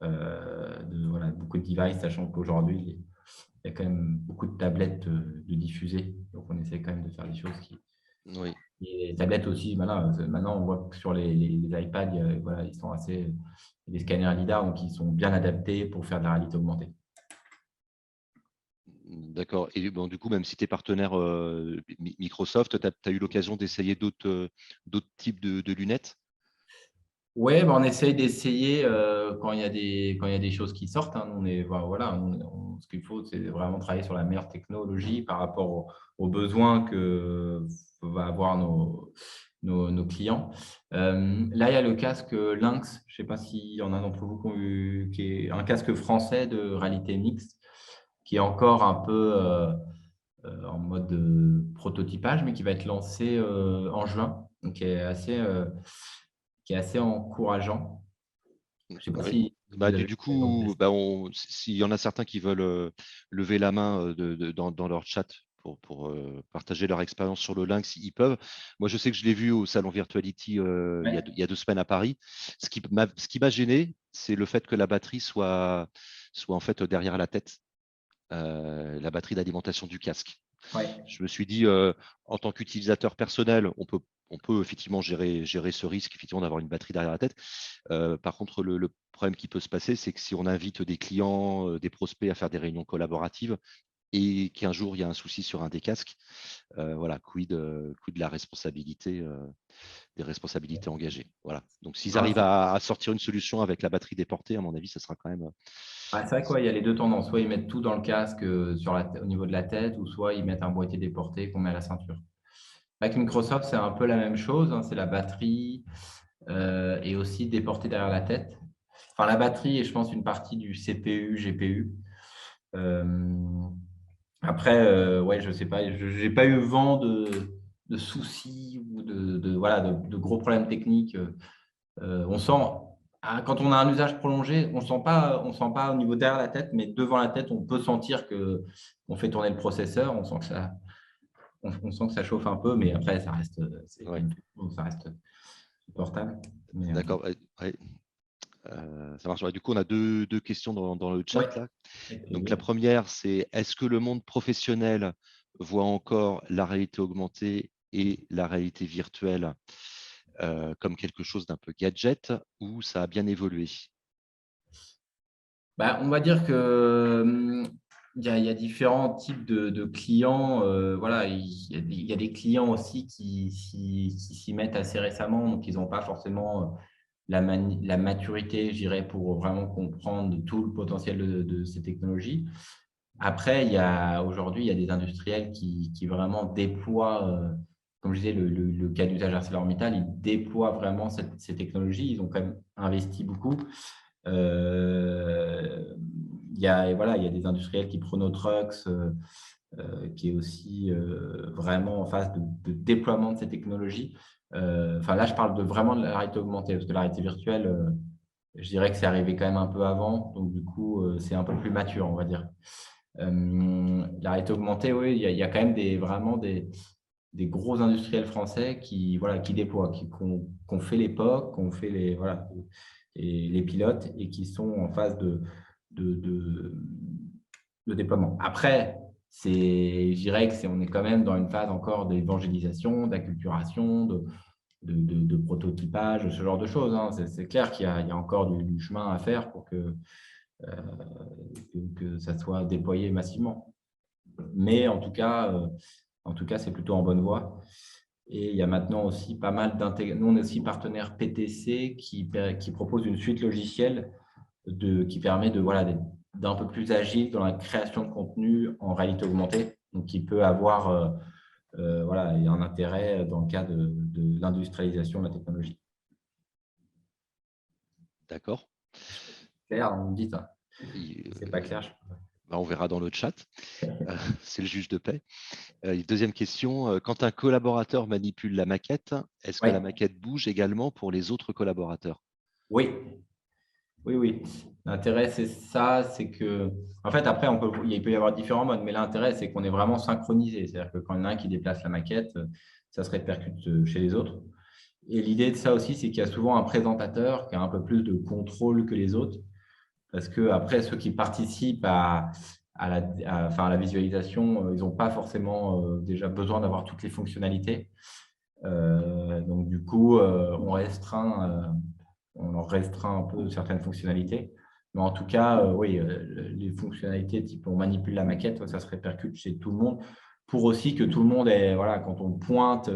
de voilà, beaucoup de devices, sachant qu'aujourd'hui, il y a quand même beaucoup de tablettes de diffusées. Donc, on essaie quand même de faire des choses qui… Oui. Et les tablettes aussi, maintenant, on voit que sur les iPads, voilà, ils sont assez… des scanners LiDAR, donc ils sont bien adaptés pour faire de la réalité augmentée. D'accord. Et bon, du coup, même si tu es partenaire Microsoft, tu as eu l'occasion d'essayer d'autres types de lunettes? Oui, on essaye d'essayer quand il y a des choses qui sortent. Hein. Voilà, ce qu'il faut, c'est vraiment travailler sur la meilleure technologie par rapport aux besoins que va avoir nos clients. Là, il y a le casque Lynx. Je ne sais pas s'il y en a d'entre vous qui est un casque français de réalité mixte, qui est encore un peu en mode prototypage, mais qui va être lancé en juin, donc qui est assez encourageant. Je ne sais pas Oui. si Bah, vous avez du eu l'occasion de coup, tester. s'il y en a certains qui veulent lever la main dans leur chat pour partager leur expérience sur le Lynx, ils peuvent. Moi, je sais que je l'ai vu au salon Virtuality Ouais. il y a 2 semaines à Paris. Ce qui m'a gêné, c'est le fait que la batterie soit en fait derrière la tête, la batterie d'alimentation du casque. Ouais. Je me suis dit, en tant qu'utilisateur personnel, on peut effectivement gérer ce risque effectivement d'avoir une batterie derrière la tête. Par contre, le problème qui peut se passer, c'est que si on invite des clients, des prospects à faire des réunions collaboratives et qu'un jour il y a un souci sur un des casques, voilà, quid de la responsabilité, des responsabilités engagées. Voilà. Donc, s'ils Non, arrivent à sortir une solution avec la batterie déportée, à mon avis, ça sera quand même. c'est vrai qu'il y a les deux tendances. Soit ils mettent tout dans le casque au niveau de la tête, ou soit ils mettent un boîtier déporté qu'on met à la ceinture. Avec Microsoft, c'est un peu la même chose. Hein, c'est la batterie et aussi déportée derrière la tête. Enfin, la batterie est, je pense, une partie du CPU, GPU. Après, ouais, je ne sais pas, je n'ai pas eu vent de soucis ou voilà, de gros problèmes techniques. On sent, quand on a un usage prolongé, on sent pas au niveau derrière la tête, mais devant la tête, on peut sentir qu'on fait tourner le processeur. On sent que ça chauffe un peu, mais après, ça reste, Ouais. ça reste supportable. Mais, D'accord. Ouais. Ça marche. Ouais, du coup, on a deux questions dans le chat ouais. là. Donc, la première, c'est est-ce que le monde professionnel voit encore la réalité augmentée et la réalité virtuelle comme quelque chose d'un peu gadget ou ça a bien évolué? On va dire que il y a différents types de clients. Voilà, il y a des clients aussi qui s'y mettent assez récemment, donc ils n'ont pas forcément la maturité, je dirais, pour vraiment comprendre tout le potentiel de ces technologies. Après, aujourd'hui, il y a des industriels qui vraiment déploient, comme je disais, le cas d'usage ArcelorMittal, ils déploient vraiment ces technologies. Ils ont quand même investi beaucoup. Voilà, il y a des industriels qui Chronotrucks, qui est aussi vraiment en phase de déploiement de ces technologies. Enfin, là, je parle vraiment de la réalité augmentée, parce que la réalité virtuelle, je dirais que c'est arrivé quand même un peu avant. Donc, du coup, c'est un peu plus mature, on va dire. La réalité augmentée, oui, il y a quand même vraiment des gros industriels français voilà, qui déploient, qui ont fait l'époque, qui ont fait voilà, les pilotes et qui sont en phase de déploiement. Après, je dirais on est quand même dans une phase encore d'évangélisation, d'acculturation, de prototypage, ce genre de choses. Hein. C'est clair qu'il y a encore du chemin à faire pour que que ça soit déployé massivement. Mais en tout cas, c'est plutôt en bonne voie. Et il y a maintenant aussi pas mal d'intégration. Nous, on est aussi partenaire PTC qui propose une suite logicielle qui permet d'être d'un peu plus agile dans la création de contenu en réalité augmentée, donc qui peut avoir un intérêt dans le cas de l'industrialisation de la technologie. D'accord. Claire, on me dit, c'est pas clair. On verra dans le chat. C'est le juge de paix. Deuxième question, quand un collaborateur manipule la maquette, est-ce que la maquette bouge également pour les autres collaborateurs? Oui. L'intérêt, c'est ça, c'est que, en fait, après, il peut y avoir différents modes, mais l'intérêt, c'est qu'on est vraiment synchronisé. C'est-à-dire que quand il y en a un qui déplace la maquette, ça se répercute chez les autres. Et l'idée de ça aussi, c'est qu'il y a souvent un présentateur qui a un peu plus de contrôle que les autres, parce que après, ceux qui participent à la visualisation, ils n'ont pas forcément déjà besoin d'avoir toutes les fonctionnalités. Donc, du coup, on leur restreint un peu certaines fonctionnalités. Mais en tout cas, les fonctionnalités type on manipule la maquette, ça se répercute chez tout le monde pour aussi que tout le monde ait, quand on pointe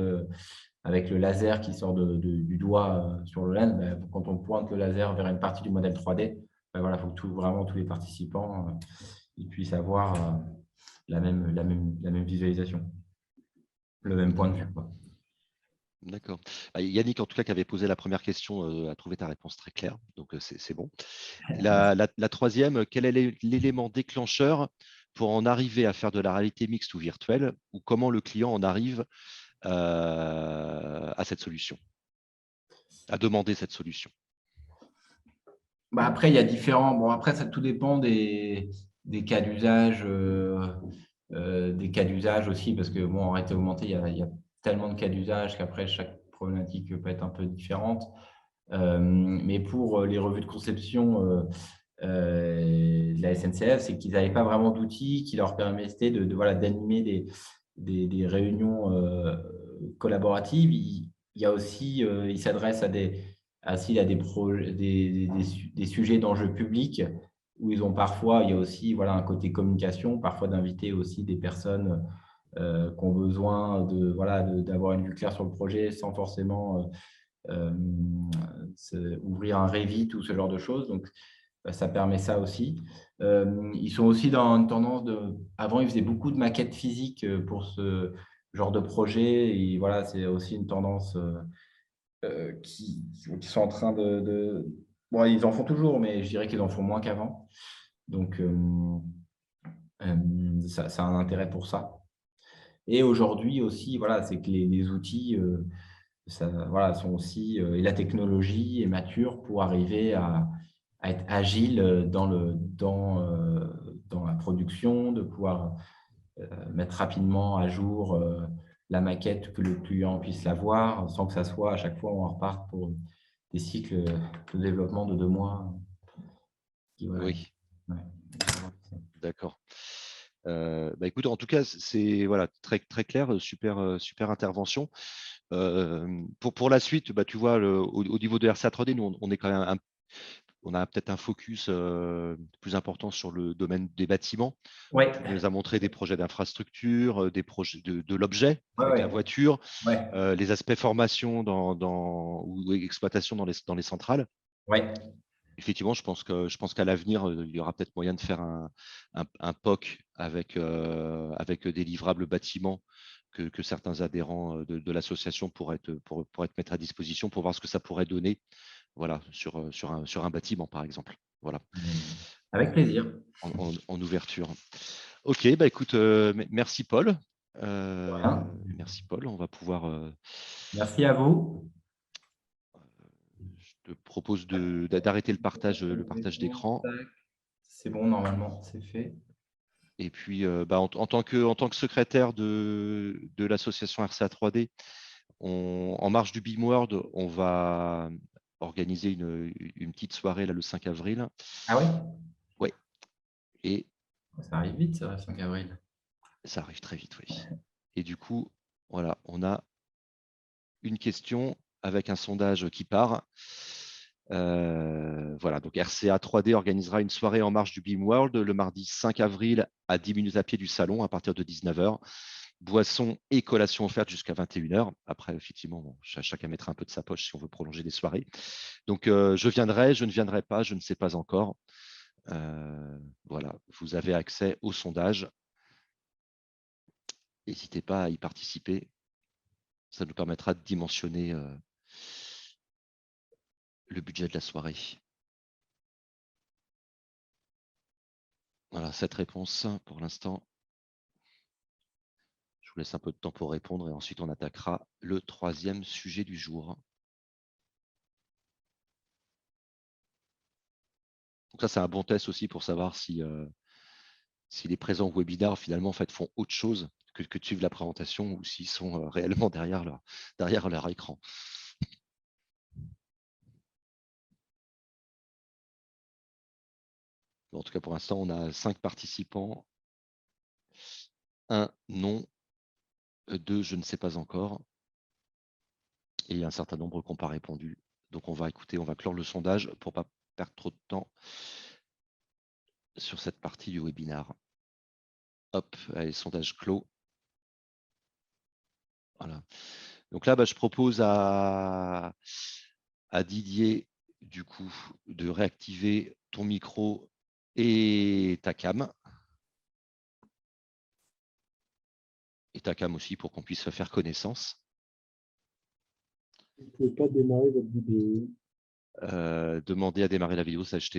avec le laser qui sort du doigt sur le lens, quand on pointe le laser vers une partie du modèle 3D, il faut que vraiment tous les participants ils puissent avoir la même visualisation, le même point de vue. D'accord. Yannick, en tout cas, qui avait posé la première question, a trouvé ta réponse très claire, donc c'est bon. La troisième, quel est l'élément déclencheur pour en arriver à faire de la réalité mixte ou virtuelle, ou comment le client en arrive à cette solution, à demander cette solution? Après, il y a différents. Bon, après, ça tout dépend des cas d'usage, aussi, parce que en réalité augmentée, il y a tellement de cas d'usage qu'après, chaque problématique peut être un peu différente. Mais pour les revues de conception de la SNCF, c'est qu'ils n'avaient pas vraiment d'outils qui leur permettaient d'animer des réunions collaboratives. Il y a aussi, ils s'adressent à des sujets d'enjeux publics où ils ont parfois, il y a aussi un côté communication, parfois d'inviter aussi des personnes qui ont besoin d'avoir une vue claire sur le projet sans forcément ouvrir un Revit ou ce genre de choses. Donc, ça permet ça aussi. Ils sont aussi dans une tendance avant, ils faisaient beaucoup de maquettes physiques pour ce genre de projet. Et c'est aussi une tendance qui sont en train Bon, ils en font toujours, mais je dirais qu'ils en font moins qu'avant. Donc, ça a un intérêt pour ça. Et aujourd'hui aussi, c'est que les outils sont aussi, et la technologie est mature pour arriver à être agile dans la production, de pouvoir mettre rapidement à jour la maquette, que le client puisse la voir, sans que ça soit à chaque fois on repart pour des cycles de développement de 2 mois. Oui. D'accord. Écoute, en tout cas, c'est très, très clair, super intervention. Pour la suite, tu vois, au niveau de RCA 3D, nous, on est quand même on a peut-être un focus plus important sur le domaine des bâtiments. Tu nous as montré des projets d'infrastructure, des projets de l'objet avec la voiture, les aspects formation ou exploitation dans les centrales. Effectivement, je pense qu'à l'avenir, il y aura peut-être moyen de faire un POC avec des livrables bâtiments que certains adhérents de l'association pourraient mettre à disposition pour voir ce que ça pourrait donner sur un bâtiment, par exemple. Voilà. Avec plaisir. En ouverture. OK, écoute, merci Paul. Merci Paul, on va pouvoir… Merci à vous. Je te propose d'arrêter le partage d'écran. C'est bon, normalement, c'est fait. Et puis, en tant que secrétaire de l'association RCA 3D, en marge du BIMworld, on va organiser une petite soirée là, le 5 avril. Ah oui? Oui. Et ça arrive vite, ça, 5 avril. Ça arrive très vite, oui. Et du coup, voilà, on a une question avec un sondage qui part. Voilà, donc RCA 3D organisera une soirée en marge du BIM World le mardi 5 avril à 10 minutes à pied du salon à partir de 19 h. Boissons et collations offertes jusqu'à 21 h. Après, effectivement, bon, chacun mettra un peu de sa poche si on veut prolonger les soirées. Donc, je viendrai, je ne viendrai pas, je ne sais pas encore. Voilà, vous avez accès au sondage. N'hésitez pas à y participer. Ça nous permettra de dimensionner le budget de la soirée. Voilà, cette réponse pour l'instant. Je vous laisse un peu de temps pour répondre et ensuite on attaquera le troisième sujet du jour. Donc ça, c'est un bon test aussi pour savoir si les présents au webinaire finalement en fait, font autre chose que de suivre la présentation ou s'ils sont réellement derrière leur écran. En tout cas, pour l'instant, on a 5 participants. 1 non, 2 je ne sais pas encore. Et un certain nombre qui n'ont pas répondu. Donc on va écouter, on va clore le sondage pour ne pas perdre trop de temps sur cette partie du webinaire. Hop, allez, sondage clos. Voilà. Donc là, je propose à Didier, du coup, de réactiver ton micro et ta cam. Et ta cam aussi pour qu'on puisse faire connaissance. Vous ne pouvez pas démarrer votre vidéo. Demander à démarrer la vidéo, ça je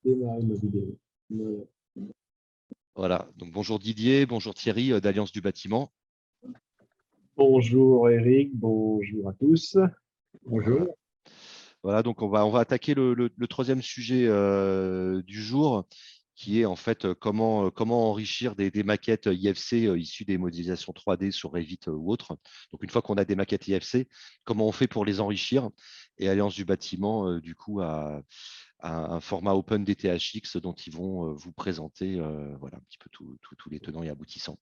Démarrer ma vidéo. Voilà. Voilà, donc bonjour Didier, bonjour Thierry d'Alliance du Bâtiment. Bonjour Eric, bonjour à tous. Bonjour. Voilà, donc on va attaquer le troisième sujet du jour, qui est en fait comment enrichir des maquettes IFC issues des modélisations 3D sur Revit ou autre. Donc une fois qu'on a des maquettes IFC, comment on fait pour les enrichir? Et Alliance du Bâtiment, du coup, a un format Open DTHX dont ils vont vous présenter voilà, un petit peu tous les tenants et aboutissants.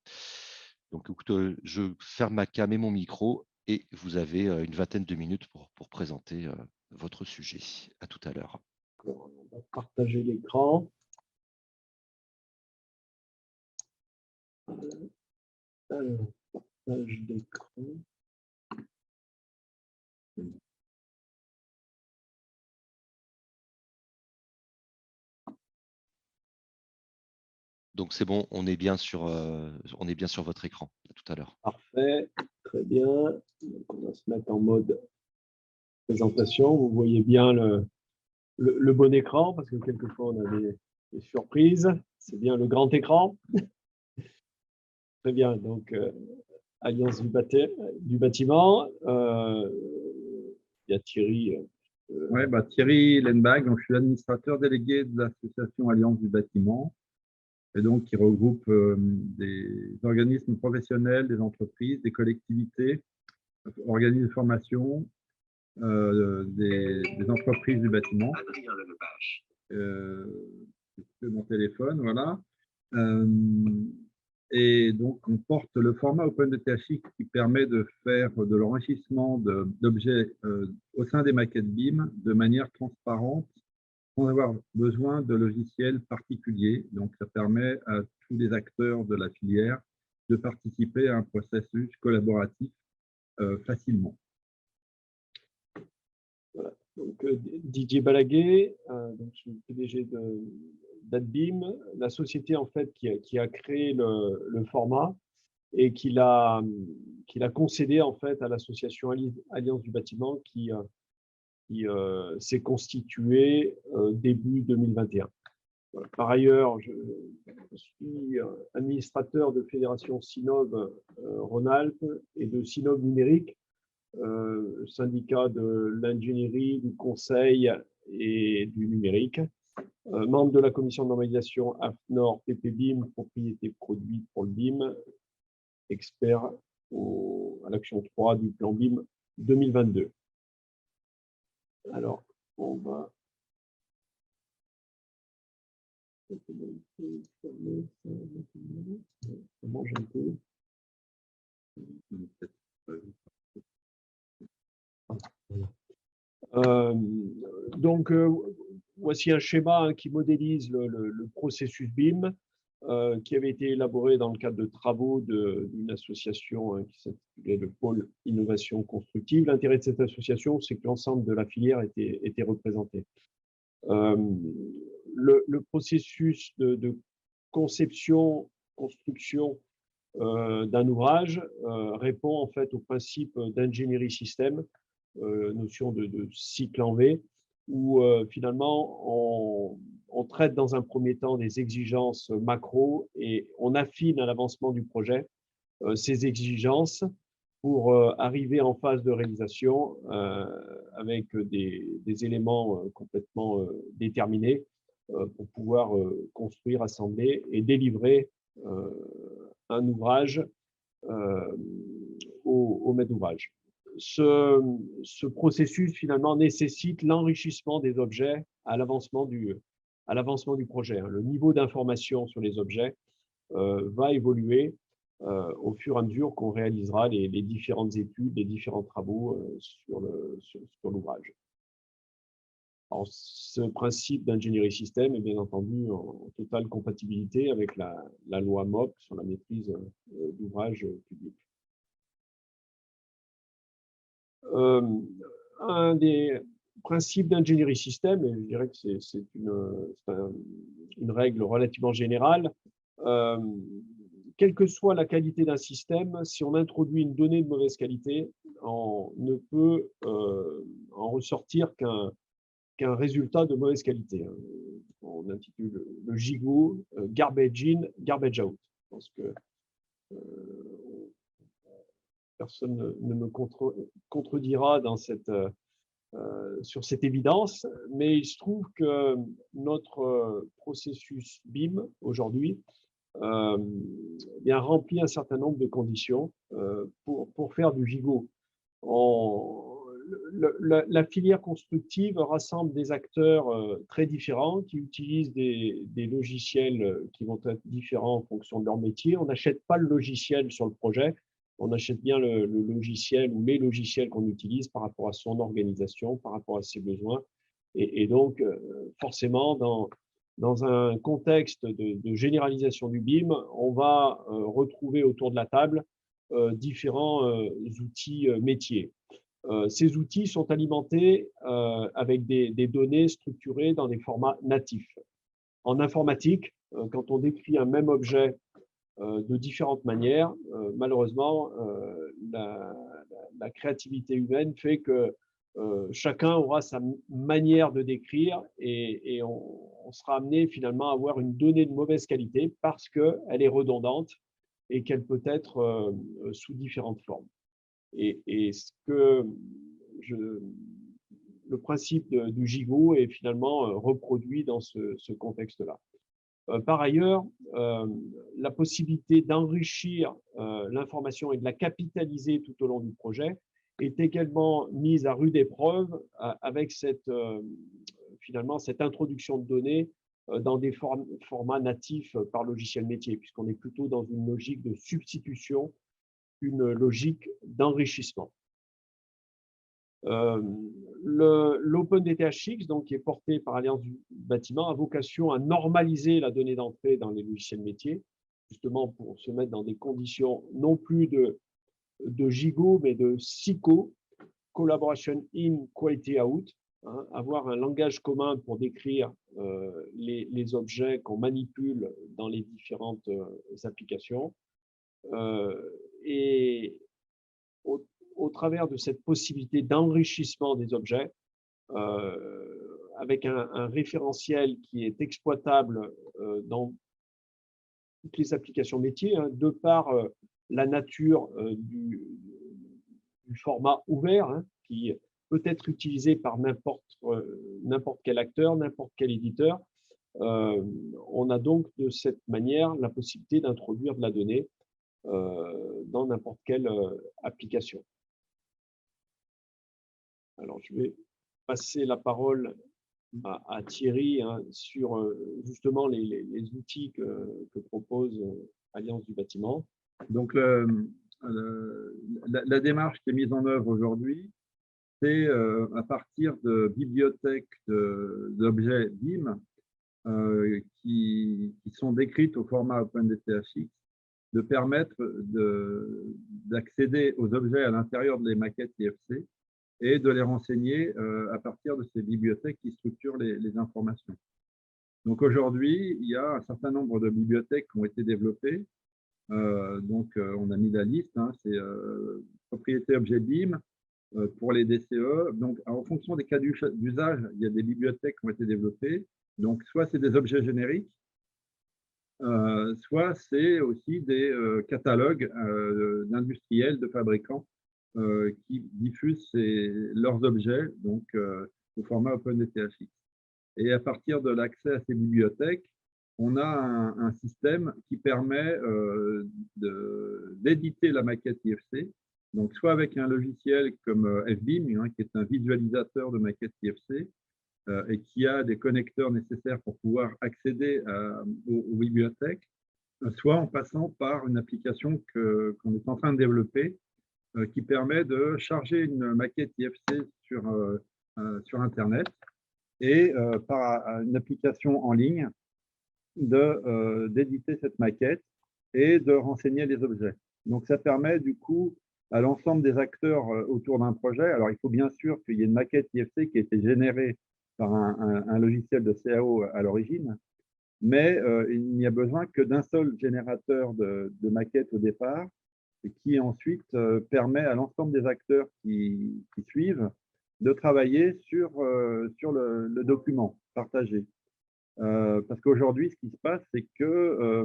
Donc écoute, je ferme ma cam et mon micro et vous avez une vingtaine de minutes pour présenter votre sujet. À tout à l'heure. On va partager l'écran. Alors, partage d'écran. Donc c'est bon, on est bien sur votre écran. À tout à l'heure. Parfait, très bien. Donc, on va se mettre en mode présentation. Vous voyez bien le bon écran parce que quelquefois on a des surprises. C'est bien le grand écran. Très bien, donc Alliance du Bâtiment. Il y a Thierry. Oui, Thierry Lenbach, donc je suis l'administrateur délégué de l'association Alliance du Bâtiment, et donc qui regroupe des organismes professionnels, des entreprises, des collectivités, organismes de formation, des entreprises du bâtiment. C'est mon téléphone, voilà. Et donc, on porte le format OpenDTHX qui permet de faire de l'enrichissement d'objets au sein des maquettes BIM de manière transparente, sans avoir besoin de logiciels particuliers. Donc, ça permet à tous les acteurs de la filière de participer à un processus collaboratif facilement. Voilà. Donc, Didier Balaguet, donc, je suis PDG d'Adbim, la société en fait qui a créé le format et qui l'a concédé en fait à l'association Alliance du Bâtiment qui s'est constituée début 2021. Voilà. Par ailleurs, je suis administrateur de Fédération Sinob Rhône-Alpes et de Sinob Numérique, syndicat de l'ingénierie, du conseil et du numérique, membre de la commission de normalisation AFNOR PPBIM, propriété produit pour le BIM, expert à l'action 3 du plan BIM 2022. Alors, on va... Voici un schéma qui modélise le processus BIM qui avait été élaboré dans le cadre de travaux d'une association qui s'appelait le Pôle Innovation Constructive. L'intérêt de cette association, c'est que l'ensemble de la filière était représenté. Le processus de conception, construction d'un ouvrage répond en fait au principe d'ingénierie système, notion de cycle en V, où finalement on traite dans un premier temps des exigences macro et on affine à l'avancement du projet ces exigences pour arriver en phase de réalisation avec des éléments complètement déterminés pour pouvoir construire, assembler et délivrer un ouvrage au maître d'ouvrage. Ce processus, finalement, nécessite l'enrichissement des objets à l'avancement du projet. Le niveau d'information sur les objets va évoluer au fur et à mesure qu'on réalisera les différentes études, les différents travaux sur l'ouvrage. Alors, ce principe d'ingénierie système est bien entendu en totale compatibilité avec la loi MOP sur la maîtrise d'ouvrage public. Un des principes d'ingénierie système, et je dirais que c'est une règle relativement générale, quelle que soit la qualité d'un système, si on introduit une donnée de mauvaise qualité, on ne peut en ressortir qu'un résultat de mauvaise qualité. On intitule le GIGO Garbage In, Garbage Out. Je pense que personne ne me contredira sur cette évidence, mais il se trouve que notre processus BIM aujourd'hui remplit un certain nombre de conditions pour faire du GIGO. La filière constructive rassemble des acteurs très différents qui utilisent des logiciels qui vont être différents en fonction de leur métier. On n'achète pas le logiciel sur le projet, on achète bien le logiciel ou les logiciels qu'on utilise par rapport à son organisation, par rapport à ses besoins. Et donc, forcément, dans un contexte de généralisation du BIM, on va retrouver autour de la table différents outils métiers. Ces outils sont alimentés avec des données structurées dans des formats natifs. En informatique, quand on décrit un même objet de différentes manières, malheureusement, la créativité humaine fait que chacun aura sa manière de décrire et on sera amené finalement à avoir une donnée de mauvaise qualité parce qu'elle est redondante et qu'elle peut être sous différentes formes. Et le principe du GIGO est finalement reproduit dans ce contexte-là. Par ailleurs, la possibilité d'enrichir l'information et de la capitaliser tout au long du projet est également mise à rude épreuve avec finalement cette introduction de données dans des formats natifs par logiciel métier, puisqu'on est plutôt dans une logique de substitution qu'une logique d'enrichissement. L'OpenDTHX, donc, qui est porté par Alliance du bâtiment, a vocation à normaliser la donnée d'entrée dans les logiciels métiers, justement pour se mettre dans des conditions non plus de GIGO, mais de SICO, Collaboration In, Quality Out, avoir un langage commun pour décrire les objets qu'on manipule dans les différentes applications. Et au travers de cette possibilité d'enrichissement des objets, avec un référentiel qui est exploitable dans toutes les applications métiers, de par la nature du format ouvert, qui peut être utilisé par n'importe quel acteur, n'importe quel éditeur. On a donc de cette manière la possibilité d'introduire de la donnée dans n'importe quelle application. Alors, je vais passer la parole à Thierry sur justement les outils que propose Alliance du bâtiment. Donc, la démarche qui est mise en œuvre aujourd'hui c'est à partir de bibliothèques d'objets BIM qui sont décrites au format OpenDTHX, de permettre d'accéder aux objets à l'intérieur des maquettes IFC et de les renseigner à partir de ces bibliothèques qui structurent les informations. Donc aujourd'hui, il y a un certain nombre de bibliothèques qui ont été développées. On a mis la liste, hein, c'est propriété objet BIM pour les DCE. Donc, en fonction des cas d'usage, il y a des bibliothèques qui ont été développées. Donc, soit c'est des objets génériques, soit c'est aussi des catalogues d'industriels, de fabricants qui diffusent leurs objets donc, au format OpenDTHX. Et à partir de l'accès à ces bibliothèques, on a un système qui permet d'éditer la maquette IFC, donc soit avec un logiciel comme FBIM, hein, qui est un visualisateur de maquette IFC, et qui a des connecteurs nécessaires pour pouvoir accéder aux bibliothèques, soit en passant par une application qu'on est en train de développer, qui permet de charger une maquette IFC sur Internet et par une application en ligne d'éditer cette maquette et de renseigner les objets. Donc, ça permet du coup à l'ensemble des acteurs autour d'un projet. Alors, il faut bien sûr qu'il y ait une maquette IFC qui a été générée par un logiciel de CAO à l'origine, mais il n'y a besoin que d'un seul générateur de maquettes au départ, et qui ensuite permet à l'ensemble des acteurs qui suivent de travailler sur le document partagé. Parce qu'aujourd'hui, ce qui se passe, c'est que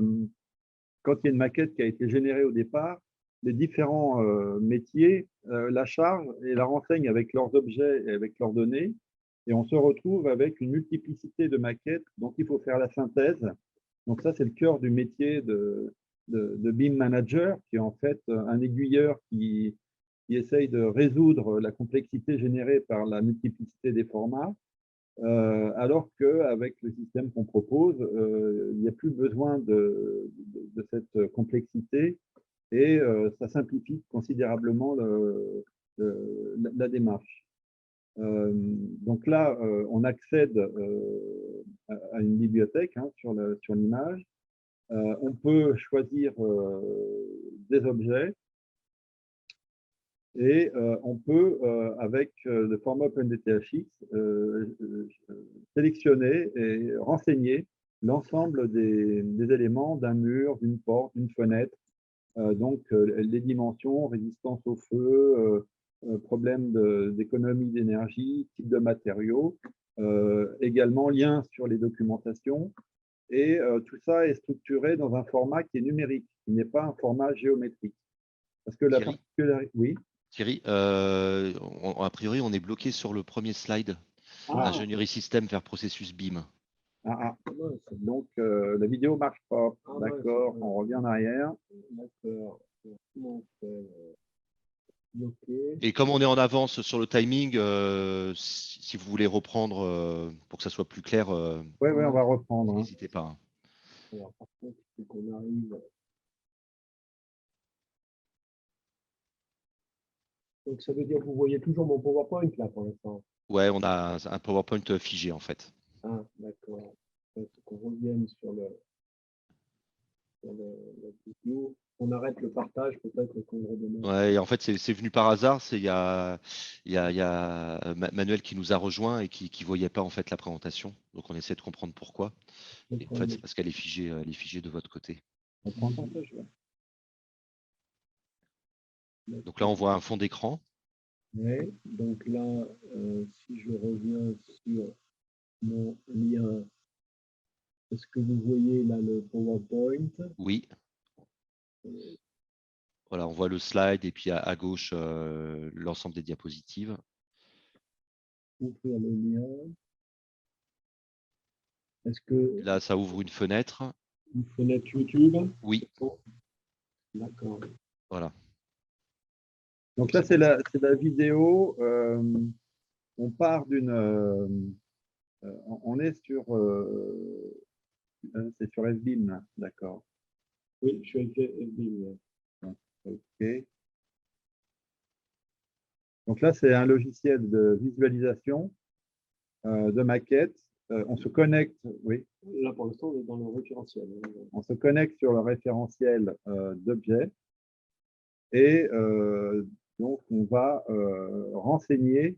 quand il y a une maquette qui a été générée au départ, les différents métiers la chargent et la renseignent avec leurs objets et avec leurs données, et on se retrouve avec une multiplicité de maquettes dont il faut faire la synthèse. Donc ça, c'est le cœur du métier de BIM Manager, qui est en fait un aiguilleur qui essaye de résoudre la complexité générée par la multiplicité des formats, alors qu'avec le système qu'on propose, il n'y a plus besoin de cette complexité et ça simplifie considérablement la démarche. Donc là, on accède à une bibliothèque hein, sur l'image. On peut choisir des objets et on peut, avec le format OpenDTHX, sélectionner et renseigner l'ensemble des éléments d'un mur, d'une porte, d'une fenêtre. Donc, les dimensions, résistance au feu, problème d'économie d'énergie, type de matériaux, également lien sur les documentations. Et tout ça est structuré dans un format qui est numérique, qui n'est pas un format géométrique. Parce que la particularité… Oui. Thierry, a priori, on est bloqué sur le premier slide. Ingénierie système vers processus BIM. Donc, la vidéo ne marche pas. D'accord, on revient en arrière. D'accord. Et comme on est en avance sur le timing, si vous voulez reprendre pour que ça soit plus clair, oui, on va reprendre. N'hésitez pas. Hein. Alors, par contre, il faut qu'on arrive… Donc, ça veut dire que vous voyez toujours mon PowerPoint là pour l'instant. Ouais, on a un PowerPoint figé en fait. Ah, d'accord. Il faut qu'on revienne sur la vidéo. On arrête le partage, peut-être qu'on le redémarre. Ouais, et en fait, c'est venu par hasard. Il y a Manuel qui nous a rejoint et qui ne voyait pas en fait la présentation. Donc, on essaie de comprendre pourquoi. Et en fait, c'est parce qu'elle est figée de votre côté. Donc là, on voit un fond d'écran. Oui, donc là, si je reviens sur mon lien, est-ce que vous voyez là le PowerPoint? Oui. Voilà, on voit le slide et puis à gauche, l'ensemble des diapositives. Ouvrir le lien. Est-ce que… Là, ça ouvre une fenêtre. Une fenêtre YouTube? Oui. D'accord. Voilà. Donc là, c'est la vidéo. On part d'une… on est sur… c'est sur FBIM, d'accord. Oui, je suis avec FBIM. Ok. Donc là, c'est un logiciel de visualisation de maquettes. On se connecte, oui, Là, pour l'instant, on est dans le référentiel. on se connecte sur le référentiel d'objets et donc on va renseigner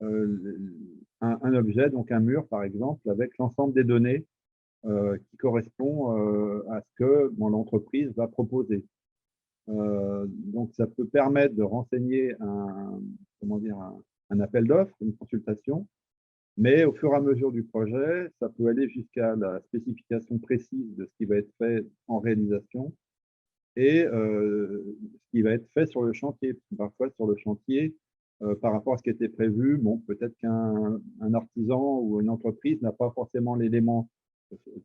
un objet, donc un mur par exemple, avec l'ensemble des données qui correspond à ce que l'entreprise va proposer. Donc ça peut permettre de renseigner un appel d'offres, une consultation, mais au fur et à mesure du projet, ça peut aller jusqu'à la spécification précise de ce qui va être fait en réalisation et ce qui va être fait sur le chantier. Parfois, sur le chantier, par rapport à ce qui était prévu, bon, peut-être qu'un artisan ou une entreprise n'a pas forcément l'élément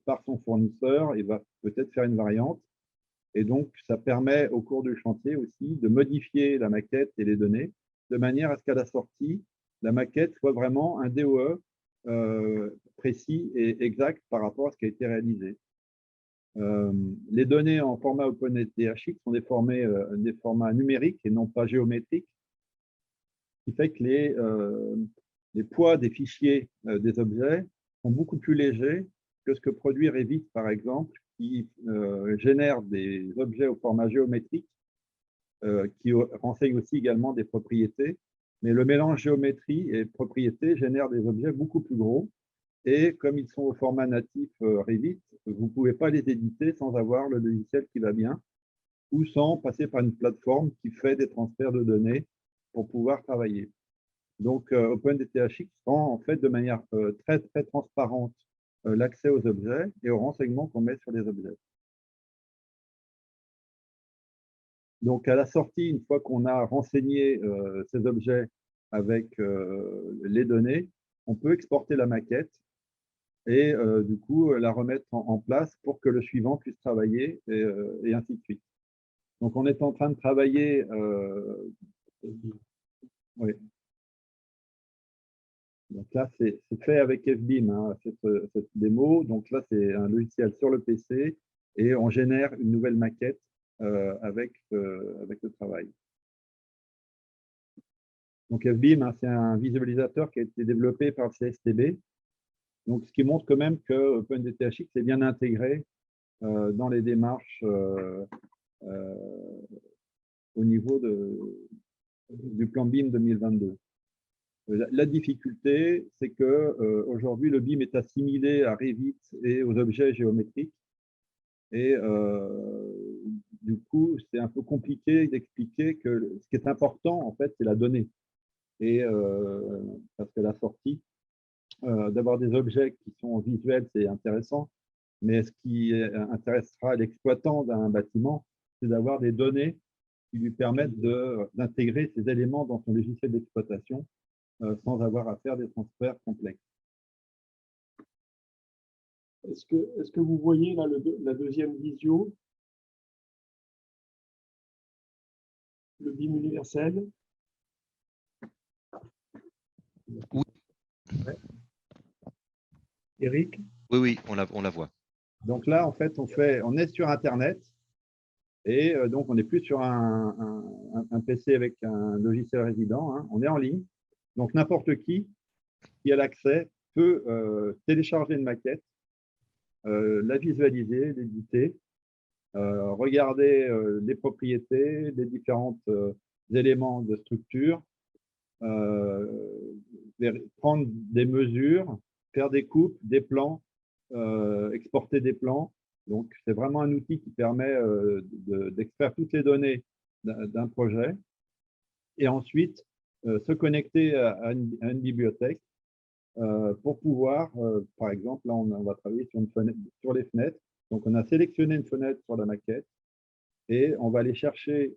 par son fournisseur et va peut-être faire une variante. Et donc, ça permet au cours du chantier aussi de modifier la maquette et les données de manière à ce qu'à la sortie, la maquette soit vraiment un DOE précis et exact par rapport à ce qui a été réalisé. Les données en format OpenSDHX sont des formats numériques et non pas géométriques, ce qui fait que les poids des fichiers des objets sont beaucoup plus légers que ce que produit Revit, par exemple, qui génère des objets au format géométrique, qui renseigne aussi également des propriétés. Mais le mélange géométrie et propriété génère des objets beaucoup plus gros. Et comme ils sont au format natif Revit, vous ne pouvez pas les éditer sans avoir le logiciel qui va bien ou sans passer par une plateforme qui fait des transferts de données pour pouvoir travailler. Donc, OpenDTHX rend en fait de manière très, très transparente l'accès aux objets et aux renseignements qu'on met sur les objets. Donc, à la sortie, une fois qu'on a renseigné ces objets avec les données, on peut exporter la maquette et du coup la remettre en place pour que le suivant puisse travailler et ainsi de suite. Donc, on est en train de travailler. Oui. Donc là, c'est fait avec FBIM, hein, cette démo. Donc là, c'est un logiciel sur le PC et on génère une nouvelle maquette avec le travail. Donc FBIM, hein, c'est un visualisateur qui a été développé par le CSTB. Donc, ce qui montre quand même que OpenDTHX est bien intégré dans les démarches au niveau du plan BIM 2022. La difficulté, c'est qu'aujourd'hui, le BIM est assimilé à Revit et aux objets géométriques. Et du coup, c'est un peu compliqué d'expliquer que ce qui est important, en fait, c'est la donnée. Et parce que la sortie, d'avoir des objets qui sont visuels, c'est intéressant. Mais ce qui intéressera l'exploitant d'un bâtiment, c'est d'avoir des données qui lui permettent d'intégrer ces éléments dans son logiciel d'exploitation sans avoir à faire des transferts complexes. Est-ce que vous voyez là la deuxième visio, le BIM universel? Oui. Ouais. Eric? Oui, on la voit. Donc là, en fait, on est sur Internet et donc on n'est plus sur un PC avec un logiciel résident, hein, on est en ligne. Donc n'importe qui a l'accès peut télécharger une maquette, la visualiser, l'éditer, regarder les propriétés, les différents éléments de structure, prendre des mesures, faire des coupes, des plans, exporter des plans. Donc, c'est vraiment un outil qui permet d'extraire toutes les données d'un projet et ensuite se connecter à une bibliothèque pour pouvoir, par exemple, là, on va travailler sur les fenêtres. Donc, on a sélectionné une fenêtre sur la maquette et on va aller chercher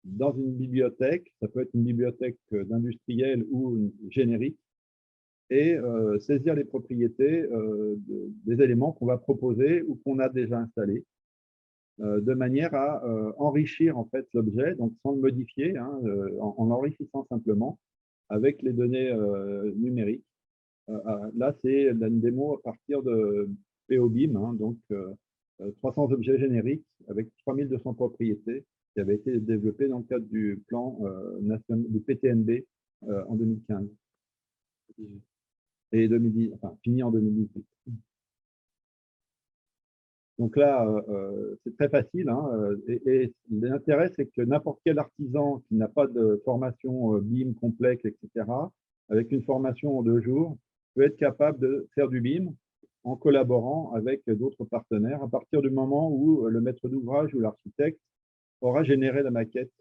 dans une bibliothèque, ça peut être une bibliothèque d'industriel ou une générique, et saisir les propriétés des éléments qu'on va proposer ou qu'on a déjà installés, de manière à enrichir en fait l'objet, donc sans le modifier, hein, en l'enrichissant simplement avec les données numériques. Là, c'est une démo à partir de POBIM, hein, donc 300 objets génériques avec 3200 propriétés qui avait été développé dans le cadre du plan national du PTNB en 2015 et 2010, enfin, fini en 2018. Donc là, c'est très facile. Hein, et l'intérêt, c'est que n'importe quel artisan qui n'a pas de formation BIM complexe, etc., avec une formation en 2 jours, peut être capable de faire du BIM en collaborant avec d'autres partenaires à partir du moment où le maître d'ouvrage ou l'architecte aura généré la maquette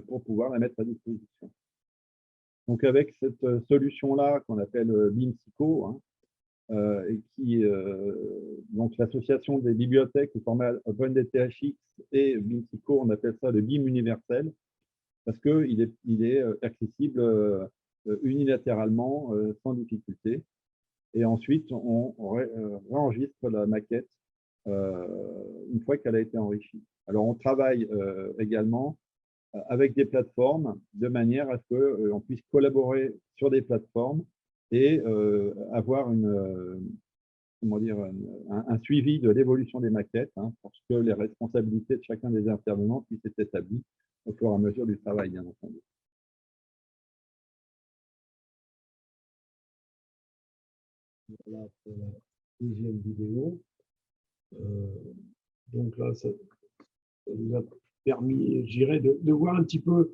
pour pouvoir la mettre à disposition. Donc avec cette solution-là qu'on appelle BIM-Psycho, hein, et qui, donc l'association des bibliothèques au format OpenDTHX et BIM-Psycho, on appelle ça le BIM universel, parce qu'il est accessible unilatéralement, sans difficulté. Et ensuite, on réenregistre la maquette une fois qu'elle a été enrichie. Alors, on travaille également avec des plateformes de manière à ce qu'on puisse collaborer sur des plateformes et avoir comment dire, un suivi de l'évolution des maquettes, hein, pour que les responsabilités de chacun des intervenants puissent être établies au fur et à mesure du travail, bien entendu. Voilà pour la deuxième vidéo. Donc là, ça nous a permis, je dirais, de voir un petit peu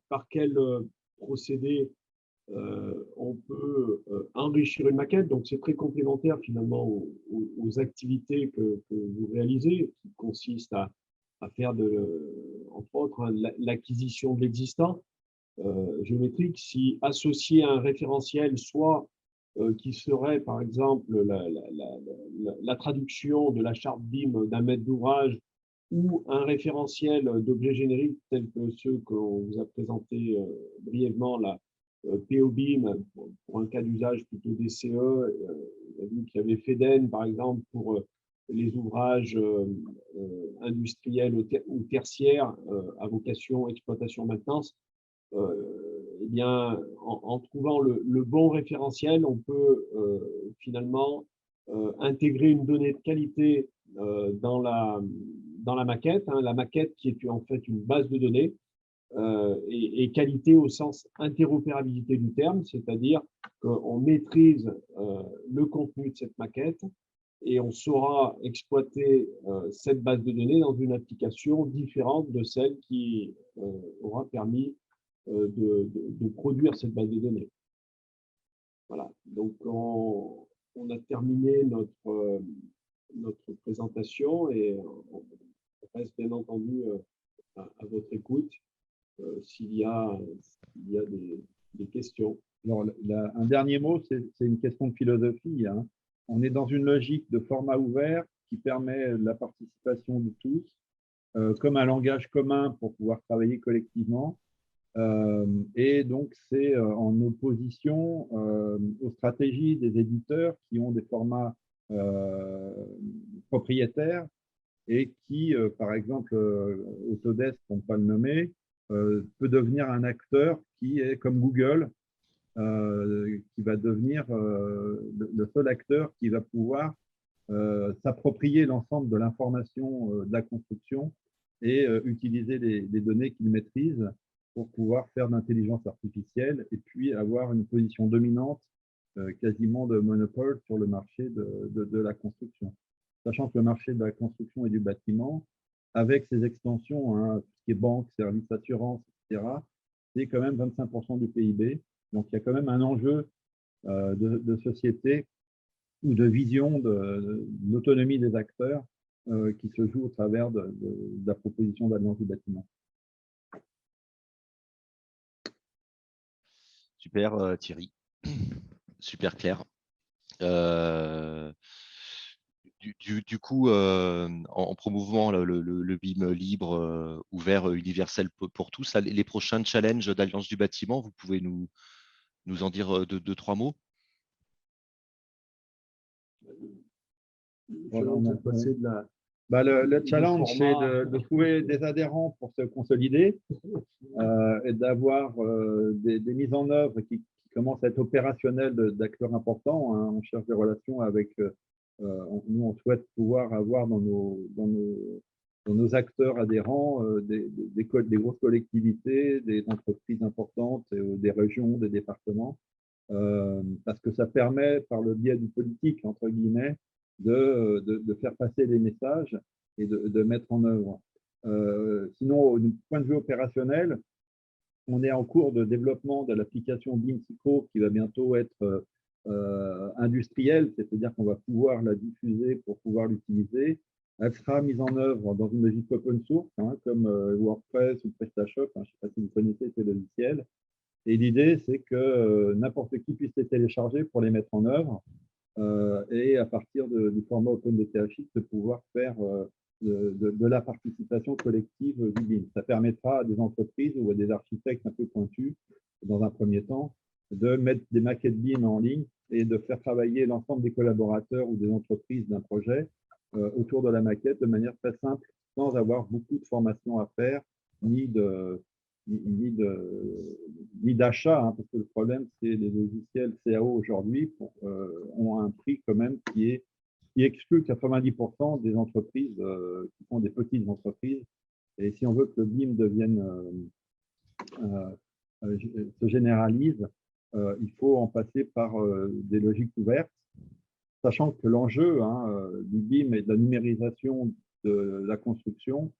par quel procédé on peut enrichir une maquette. Donc, c'est très complémentaire finalement aux activités que vous réalisez, qui consistent à faire, entre autres, hein, l'acquisition de l'existant géométrique, si associé à un référentiel, soit qui serait par exemple la traduction de la charte BIM d'un maître d'ouvrage ou un référentiel d'objets génériques tels que ceux qu'on vous a présentés brièvement, la POBIM pour un cas d'usage plutôt DCE, il y a vu qu'il y avait FEDEN par exemple pour les ouvrages industriels ou tertiaires à vocation exploitation maintenance. Eh bien, en trouvant le bon référentiel, on peut finalement intégrer une donnée de qualité dans la maquette, hein, la maquette qui est en fait une base de données, et qualité au sens interopérabilité du terme, c'est-à-dire qu'on maîtrise le contenu de cette maquette et on saura exploiter cette base de données dans une application différente de celle qui aura permis de produire cette base de données. Voilà, donc on a terminé notre présentation et on reste bien entendu à votre écoute s'il y a des questions. Alors, un dernier mot, c'est une question de philosophie. Hein. On est dans une logique de format ouvert qui permet la participation de tous, comme un langage commun pour pouvoir travailler collectivement. Et donc, c'est en opposition aux stratégies des éditeurs qui ont des formats propriétaires et qui, par exemple, Autodesk, pour ne pas le nommer, peut devenir un acteur qui est comme Google, qui va devenir le seul acteur qui va pouvoir s'approprier l'ensemble de l'information de la construction et utiliser les données qu'il maîtrise pour pouvoir faire de l'intelligence artificielle et puis avoir une position dominante, quasiment de monopole sur le marché de la construction. Sachant que le marché de la construction et du bâtiment, avec ses extensions, hein, tout ce qui est banque, services, assurance, etc., c'est quand même 25% du PIB. Donc, il y a quand même un enjeu de société ou de vision de l'autonomie des acteurs qui se joue au travers de la proposition d'Alliance du bâtiment. Super, Thierry. Super clair. Du coup, en promouvant le BIM libre, ouvert, universel pour tous, là, les prochains challenges d'Alliance du bâtiment, vous pouvez nous en dire deux, trois mots? Le challenge, c'est de trouver des adhérents pour se consolider et d'avoir des mises en œuvre qui commencent à être opérationnelles d'acteurs importants. Hein. On cherche des relations avec, nous on souhaite pouvoir avoir dans nos nos acteurs adhérents, des grosses collectivités, des entreprises importantes, des régions, des départements, parce que ça permet, par le biais du politique, entre guillemets, de faire passer les messages et de mettre en œuvre. Sinon, du point de vue opérationnel, on est en cours de développement de l'application BIM-Psycho qui va bientôt être industrielle, c'est-à-dire qu'on va pouvoir la diffuser pour pouvoir l'utiliser. Elle sera mise en œuvre dans une logique open source, comme WordPress ou PrestaShop. Je ne sais pas si vous connaissez ces logiciels. Et l'idée, c'est que n'importe qui puisse les télécharger pour les mettre en œuvre et à partir du format OpenDTHX de pouvoir faire de la participation collective du BIM. Ça permettra à des entreprises ou à des architectes un peu pointus, dans un premier temps, de mettre des maquettes BIM en ligne et de faire travailler l'ensemble des collaborateurs ou des entreprises d'un projet autour de la maquette de manière très simple, sans avoir beaucoup de formation à faire, ni d'achat, parce que le problème, c'est les logiciels CAO aujourd'hui ont un prix quand même qui exclut 90% des entreprises qui sont des petites entreprises. Et si on veut que le BIM se généralise, il faut en passer par des logiques ouvertes, sachant que l'enjeu du BIM et de la numérisation de la construction,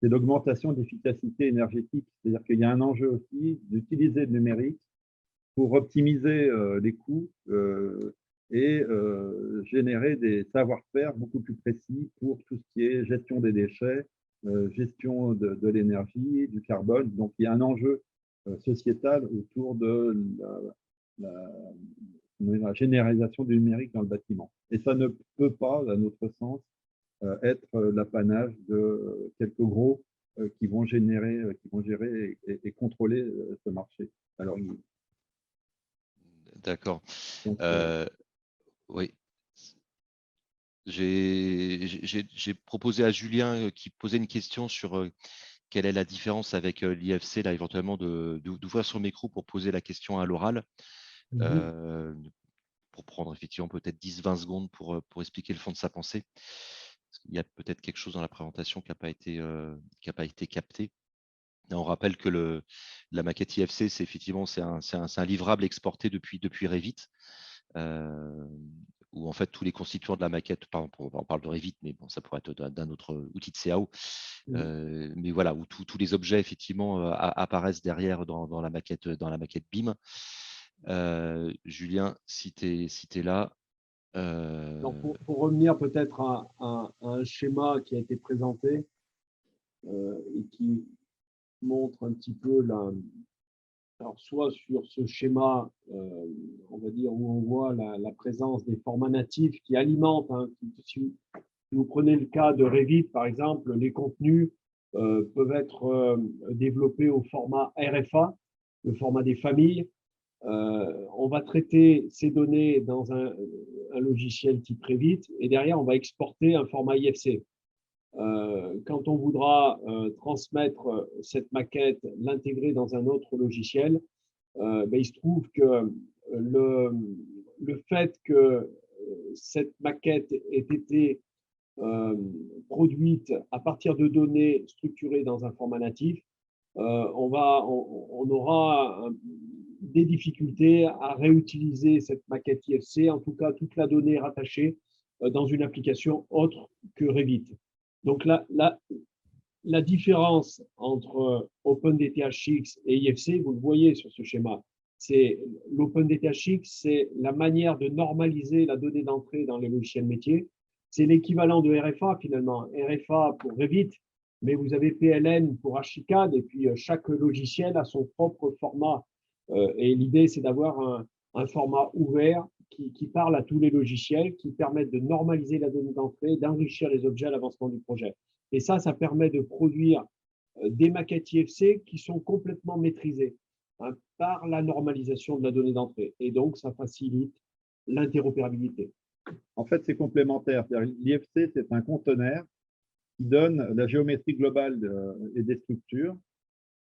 c'est l'augmentation d'efficacité énergétique. C'est-à-dire qu'il y a un enjeu aussi d'utiliser le numérique pour optimiser les coûts et générer des savoir-faire beaucoup plus précis pour tout ce qui est gestion des déchets, gestion de l'énergie, du carbone. Donc, il y a un enjeu sociétal autour de la généralisation du numérique dans le bâtiment. Et ça ne peut pas, à notre sens, être l'apanage de quelques gros qui vont gérer et contrôler ce marché. Alors, d'accord. Oui. J'ai proposé à Julien qui posait une question sur quelle est la différence avec l'IFC, là, éventuellement d'ouvrir son micro pour poser la question à l'oral, pour prendre effectivement peut-être 10-20 secondes pour expliquer le fond de sa pensée. Il y a peut-être quelque chose dans la présentation qui n'a pas été capté. Et on rappelle que la maquette IFC, c'est effectivement un livrable exporté depuis Revit, où en fait tous les constituants de la maquette, on parle de Revit, mais bon, ça pourrait être d'un autre outil de CAO, mais voilà, où tous les objets effectivement apparaissent derrière dans la maquette BIM. Julien, si tu es là. Donc pour revenir peut-être à un schéma qui a été présenté et qui montre un petit peu alors soit sur ce schéma, on va dire, où on voit la présence des formats natifs qui alimentent. Si vous prenez le cas de Revit, par exemple, les contenus peuvent être développés au format RFA, le format des familles. On va traiter ces données dans un logiciel type Revit et derrière, on va exporter un format IFC. Quand on voudra transmettre cette maquette, l'intégrer dans un autre logiciel, il se trouve que le fait que cette maquette ait été produite à partir de données structurées dans un format natif, on aura des difficultés à réutiliser cette maquette IFC, en tout cas toute la donnée rattachée dans une application autre que Revit. Donc la différence entre OpenDTHX et IFC, vous le voyez sur ce schéma, c'est l'OpenDTHX, c'est la manière de normaliser la donnée d'entrée dans les logiciels métiers. C'est l'équivalent de RFA finalement, RFA pour Revit, mais vous avez PLN pour Archicad et puis chaque logiciel a son propre format. Et l'idée, c'est d'avoir un format ouvert qui parle à tous les logiciels, qui permettent de normaliser la donnée d'entrée, d'enrichir les objets à l'avancement du projet. Et ça permet de produire des maquettes IFC qui sont complètement maîtrisées par la normalisation de la donnée d'entrée. Et donc, ça facilite l'interopérabilité. En fait, c'est complémentaire. L'IFC, c'est un conteneur qui donne la géométrie globale et des structures,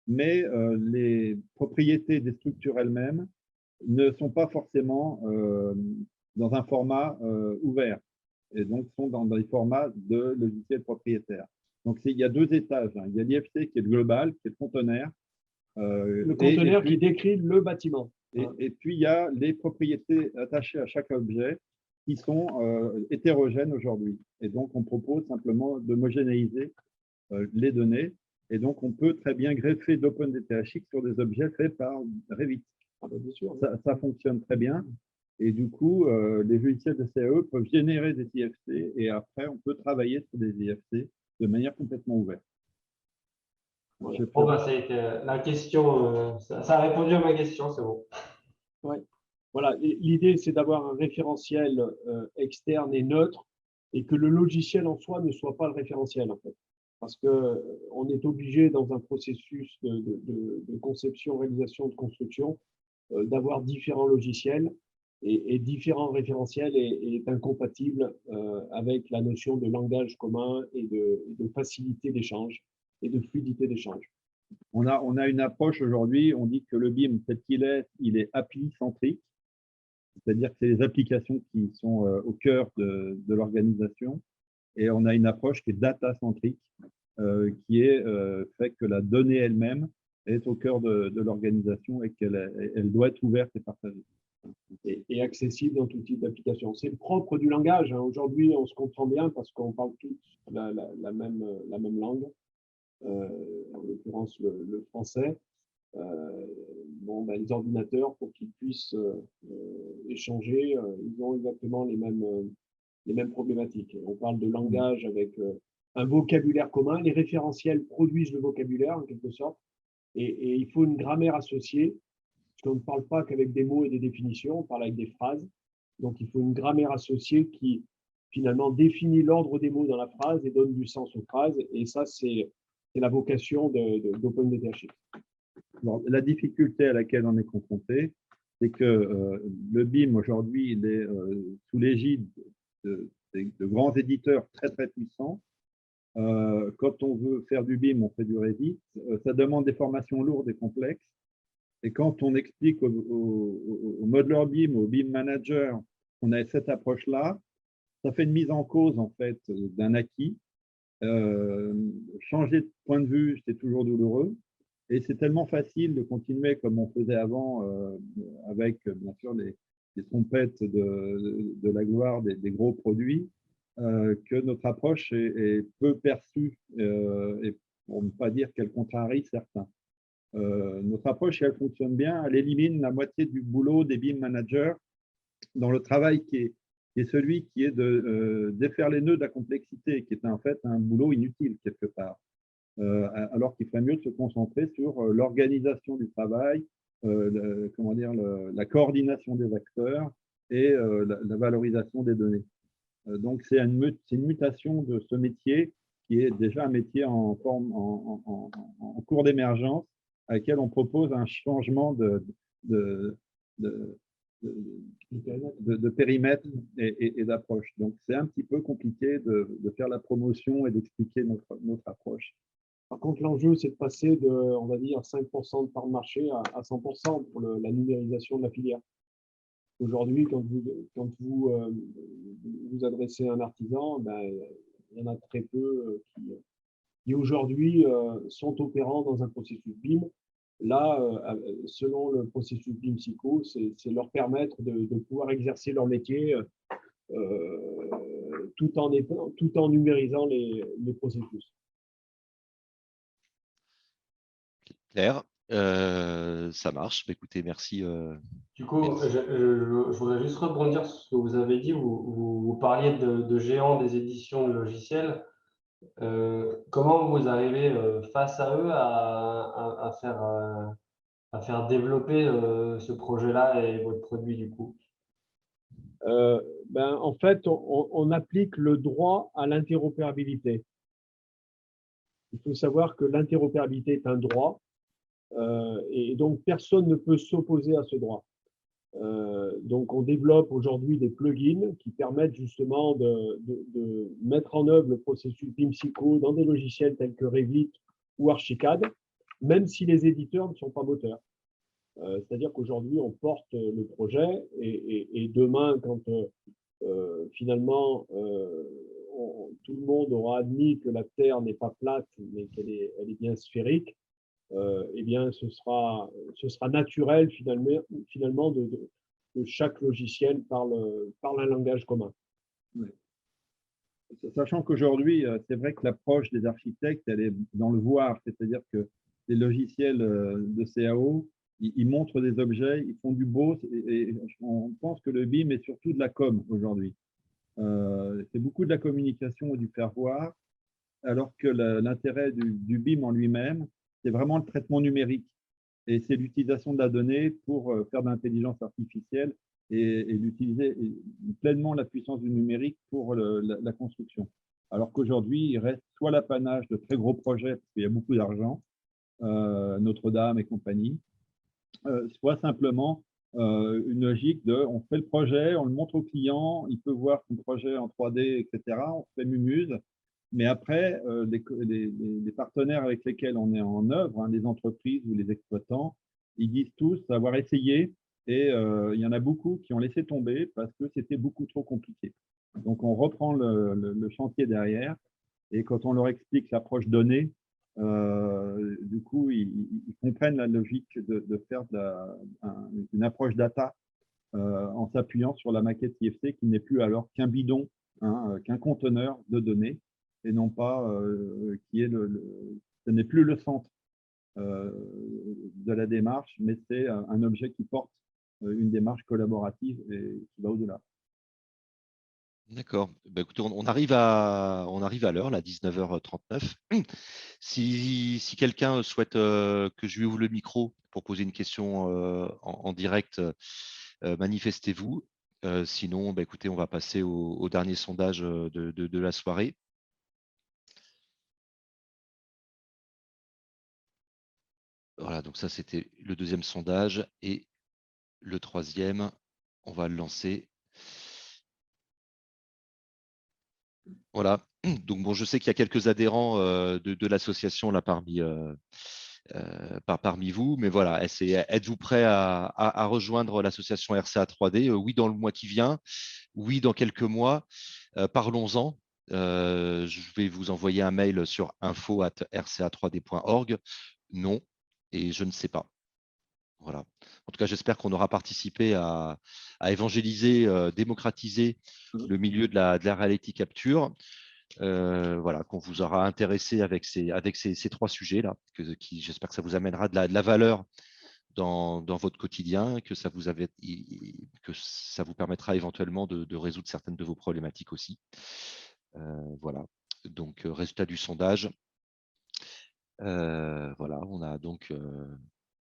mais les propriétés des structures elles-mêmes ne sont pas forcément dans un format ouvert et donc sont dans des formats de logiciels propriétaires. Donc, il y a 2 étages, hein. Il y a l'IFC qui est le global, qui est le conteneur. Le conteneur qui décrit le bâtiment. Et puis, il y a les propriétés attachées à chaque objet qui sont hétérogènes aujourd'hui. Et donc, on propose simplement d'homogénéiser les données. Et donc, on peut très bien greffer d'OpenDTHX sur des objets faits par Revit. Bien sûr. Ça fonctionne très bien. Et du coup, les logiciels de CAE peuvent générer des IFC et après, on peut travailler sur des IFC de manière complètement ouverte. Bon, bah, ça a été la question, ça a répondu à ma question, c'est bon. Ouais. Voilà, l'idée, c'est d'avoir un référentiel externe et neutre et que le logiciel en soi ne soit pas le référentiel, en fait. Parce qu'on est obligé, dans un processus de conception, réalisation, de construction, d'avoir différents logiciels et différents référentiels est incompatible avec la notion de langage commun et de facilité d'échange et de fluidité d'échange. On a une approche aujourd'hui, on dit que le BIM, tel qu'il est, il est API-centrique, c'est-à-dire que c'est les applications qui sont au cœur de l'organisation. Et on a une approche qui est data-centrique, qui est fait que la donnée elle-même est au cœur de l'organisation et qu'elle doit être ouverte et partagée. Et accessible dans tout type d'application. C'est le propre du langage, hein. Aujourd'hui, on se comprend bien parce qu'on parle tous la même langue, en l'occurrence le français. Les ordinateurs, pour qu'ils puissent échanger, ils ont exactement les mêmes problématiques. On parle de langage avec un vocabulaire commun. Les référentiels produisent le vocabulaire, en quelque sorte, et il faut une grammaire associée, parce qu'on ne parle pas qu'avec des mots et des définitions, on parle avec des phrases. Donc, il faut une grammaire associée qui, finalement, définit l'ordre des mots dans la phrase et donne du sens aux phrases. Et ça, c'est la vocation d'OpenDTHX. La difficulté à laquelle on est confronté, c'est que le BIM, aujourd'hui, il est sous l'égide de grands éditeurs très, très puissants. Quand on veut faire du BIM, on fait du Revit. Ça demande des formations lourdes et complexes. Et quand on explique au modeler BIM, au BIM manager, qu'on a cette approche-là, ça fait une mise en cause, en fait, d'un acquis. Changer de point de vue, c'est toujours douloureux. Et c'est tellement facile de continuer comme on faisait avant, avec, bien sûr, les trompettes de la gloire des gros produits, que notre approche est peu perçue, et pour ne pas dire qu'elle contrarie certains. Notre approche, si elle fonctionne bien, elle élimine la moitié du boulot des BIM managers dans le travail qui est celui qui est de défaire les nœuds de la complexité, qui est en fait un boulot inutile quelque part. Alors qu'il ferait mieux de se concentrer sur l'organisation du travail, la coordination des acteurs et la valorisation des données. Donc, c'est une mutation de ce métier qui est déjà un métier en cours d'émergence, à laquelle on propose un changement de périmètre et d'approche. Donc, c'est un petit peu compliqué de faire la promotion et d'expliquer notre approche. Par contre, l'enjeu, c'est de passer de, on va dire, 5% de part de marché à 100% pour la numérisation de la filière. Aujourd'hui, quand vous vous adressez à un artisan, il y en a très peu qui aujourd'hui sont opérants dans un processus BIM. Là, selon le processus BIM Psycho, c'est leur permettre de pouvoir exercer leur métier tout en numérisant les processus. Claire, ça marche. Écoutez, merci. Du coup, je voudrais juste rebondir sur ce que vous avez dit. Vous parliez de géants des éditions de logiciels. Comment vous arrivez face à eux à faire développer ce projet-là et votre produit du coup? En fait, on applique le droit à l'interopérabilité. Il faut savoir que l'interopérabilité est un droit et donc personne ne peut s'opposer à ce droit. Donc, on développe aujourd'hui des plugins qui permettent justement de mettre en œuvre le processus BIM Psycho dans des logiciels tels que Revit ou Archicad, même si les éditeurs ne sont pas moteurs. C'est-à-dire qu'aujourd'hui, on porte le projet et demain, quand finalement tout le monde aura admis que la Terre n'est pas plate, mais qu'elle est, elle est bien sphérique, eh bien, ce sera naturel finalement que chaque logiciel parle un langage commun. Ouais. Sachant qu'aujourd'hui, c'est vrai que l'approche des architectes, elle est dans le voir, c'est-à-dire que les logiciels de CAO, ils montrent des objets, ils font du beau, et on pense que le BIM est surtout de la com aujourd'hui. C'est beaucoup de la communication et du faire voir, alors que l'intérêt du BIM en lui-même, c'est vraiment le traitement numérique. Et c'est l'utilisation de la donnée pour faire de l'intelligence artificielle et d'utiliser pleinement la puissance du numérique pour la construction. Alors qu'aujourd'hui, il reste soit l'apanage de très gros projets, parce qu'il y a beaucoup d'argent, Notre-Dame et compagnie, soit simplement une logique de on fait le projet, on le montre au client, il peut voir son projet en 3D, etc. On fait mumuse. Mais après, les partenaires avec lesquels on est en œuvre, hein, les entreprises ou les exploitants, ils disent tous avoir essayé et il y en a beaucoup qui ont laissé tomber parce que c'était beaucoup trop compliqué. Donc, on reprend le chantier derrière et quand on leur explique l'approche donnée, du coup, ils comprennent la logique de faire une approche data en s'appuyant sur la maquette IFC qui n'est plus alors qu'un bidon, hein, qu'un conteneur de données et non pas qui est ce n'est plus le centre de la démarche, mais c'est un objet qui porte une démarche collaborative et qui va au-delà. D'accord. Bah, écoutez, on arrive à l'heure, là, 19h39. Si quelqu'un souhaite que je lui ouvre le micro pour poser une question en direct, manifestez-vous. Sinon, bah, écoutez, on va passer au dernier sondage de la soirée. Voilà, donc ça, c'était le deuxième sondage. Et le troisième, on va le lancer. Voilà. Donc, bon, je sais qu'il y a quelques adhérents de l'association là parmi vous, mais voilà, êtes-vous prêts à rejoindre l'association RCA 3D? Oui, dans le mois qui vient. Oui, dans quelques mois. Parlons-en. Je vais vous envoyer un mail sur info@rca3d.org. Non, et je ne sais pas. Voilà. En tout cas, j'espère qu'on aura participé à évangéliser, démocratiser le milieu de la reality capture. Voilà, qu'on vous aura intéressé avec ces trois sujets-là, qui j'espère que ça vous amènera de la valeur dans votre quotidien, que ça vous permettra éventuellement de résoudre certaines de vos problématiques aussi. Voilà. Donc, résultat du sondage. Voilà, on a donc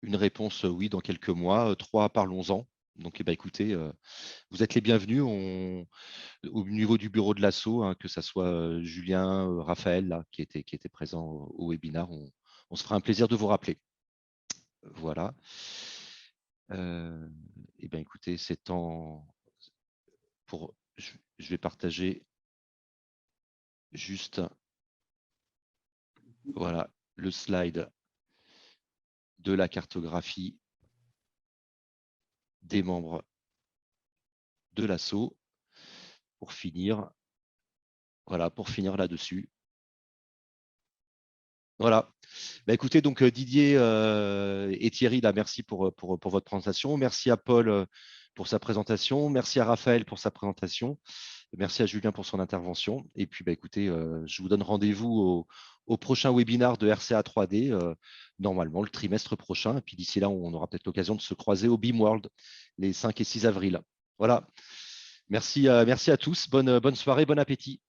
une réponse oui dans quelques mois, 3 parlons-en. Donc, écoutez, vous êtes les bienvenus. Au niveau du bureau de l'ASSO, hein, que ce soit Julien, Raphaël, là, qui était présent au webinaire, on se fera un plaisir de vous rappeler. Voilà. Écoutez, c'est temps pour. Je vais partager juste voilà, le slide de la cartographie des membres de l'ASSO pour finir. Voilà, pour finir là-dessus. Voilà. Écoutez, donc Didier et Thierry, là, merci pour votre présentation. Merci à Paul pour sa présentation. Merci à Raphaël pour sa présentation. Merci à Julien pour son intervention. Et puis, écoutez, je vous donne rendez-vous au prochain webinaire de RCA 3D, normalement le trimestre prochain. Et puis d'ici là, on aura peut-être l'occasion de se croiser au BIM World les 5 et 6 avril. Voilà. Merci à tous. Bonne soirée, bon appétit.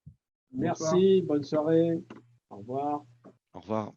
Merci, bonne soirée. Au revoir. Au revoir.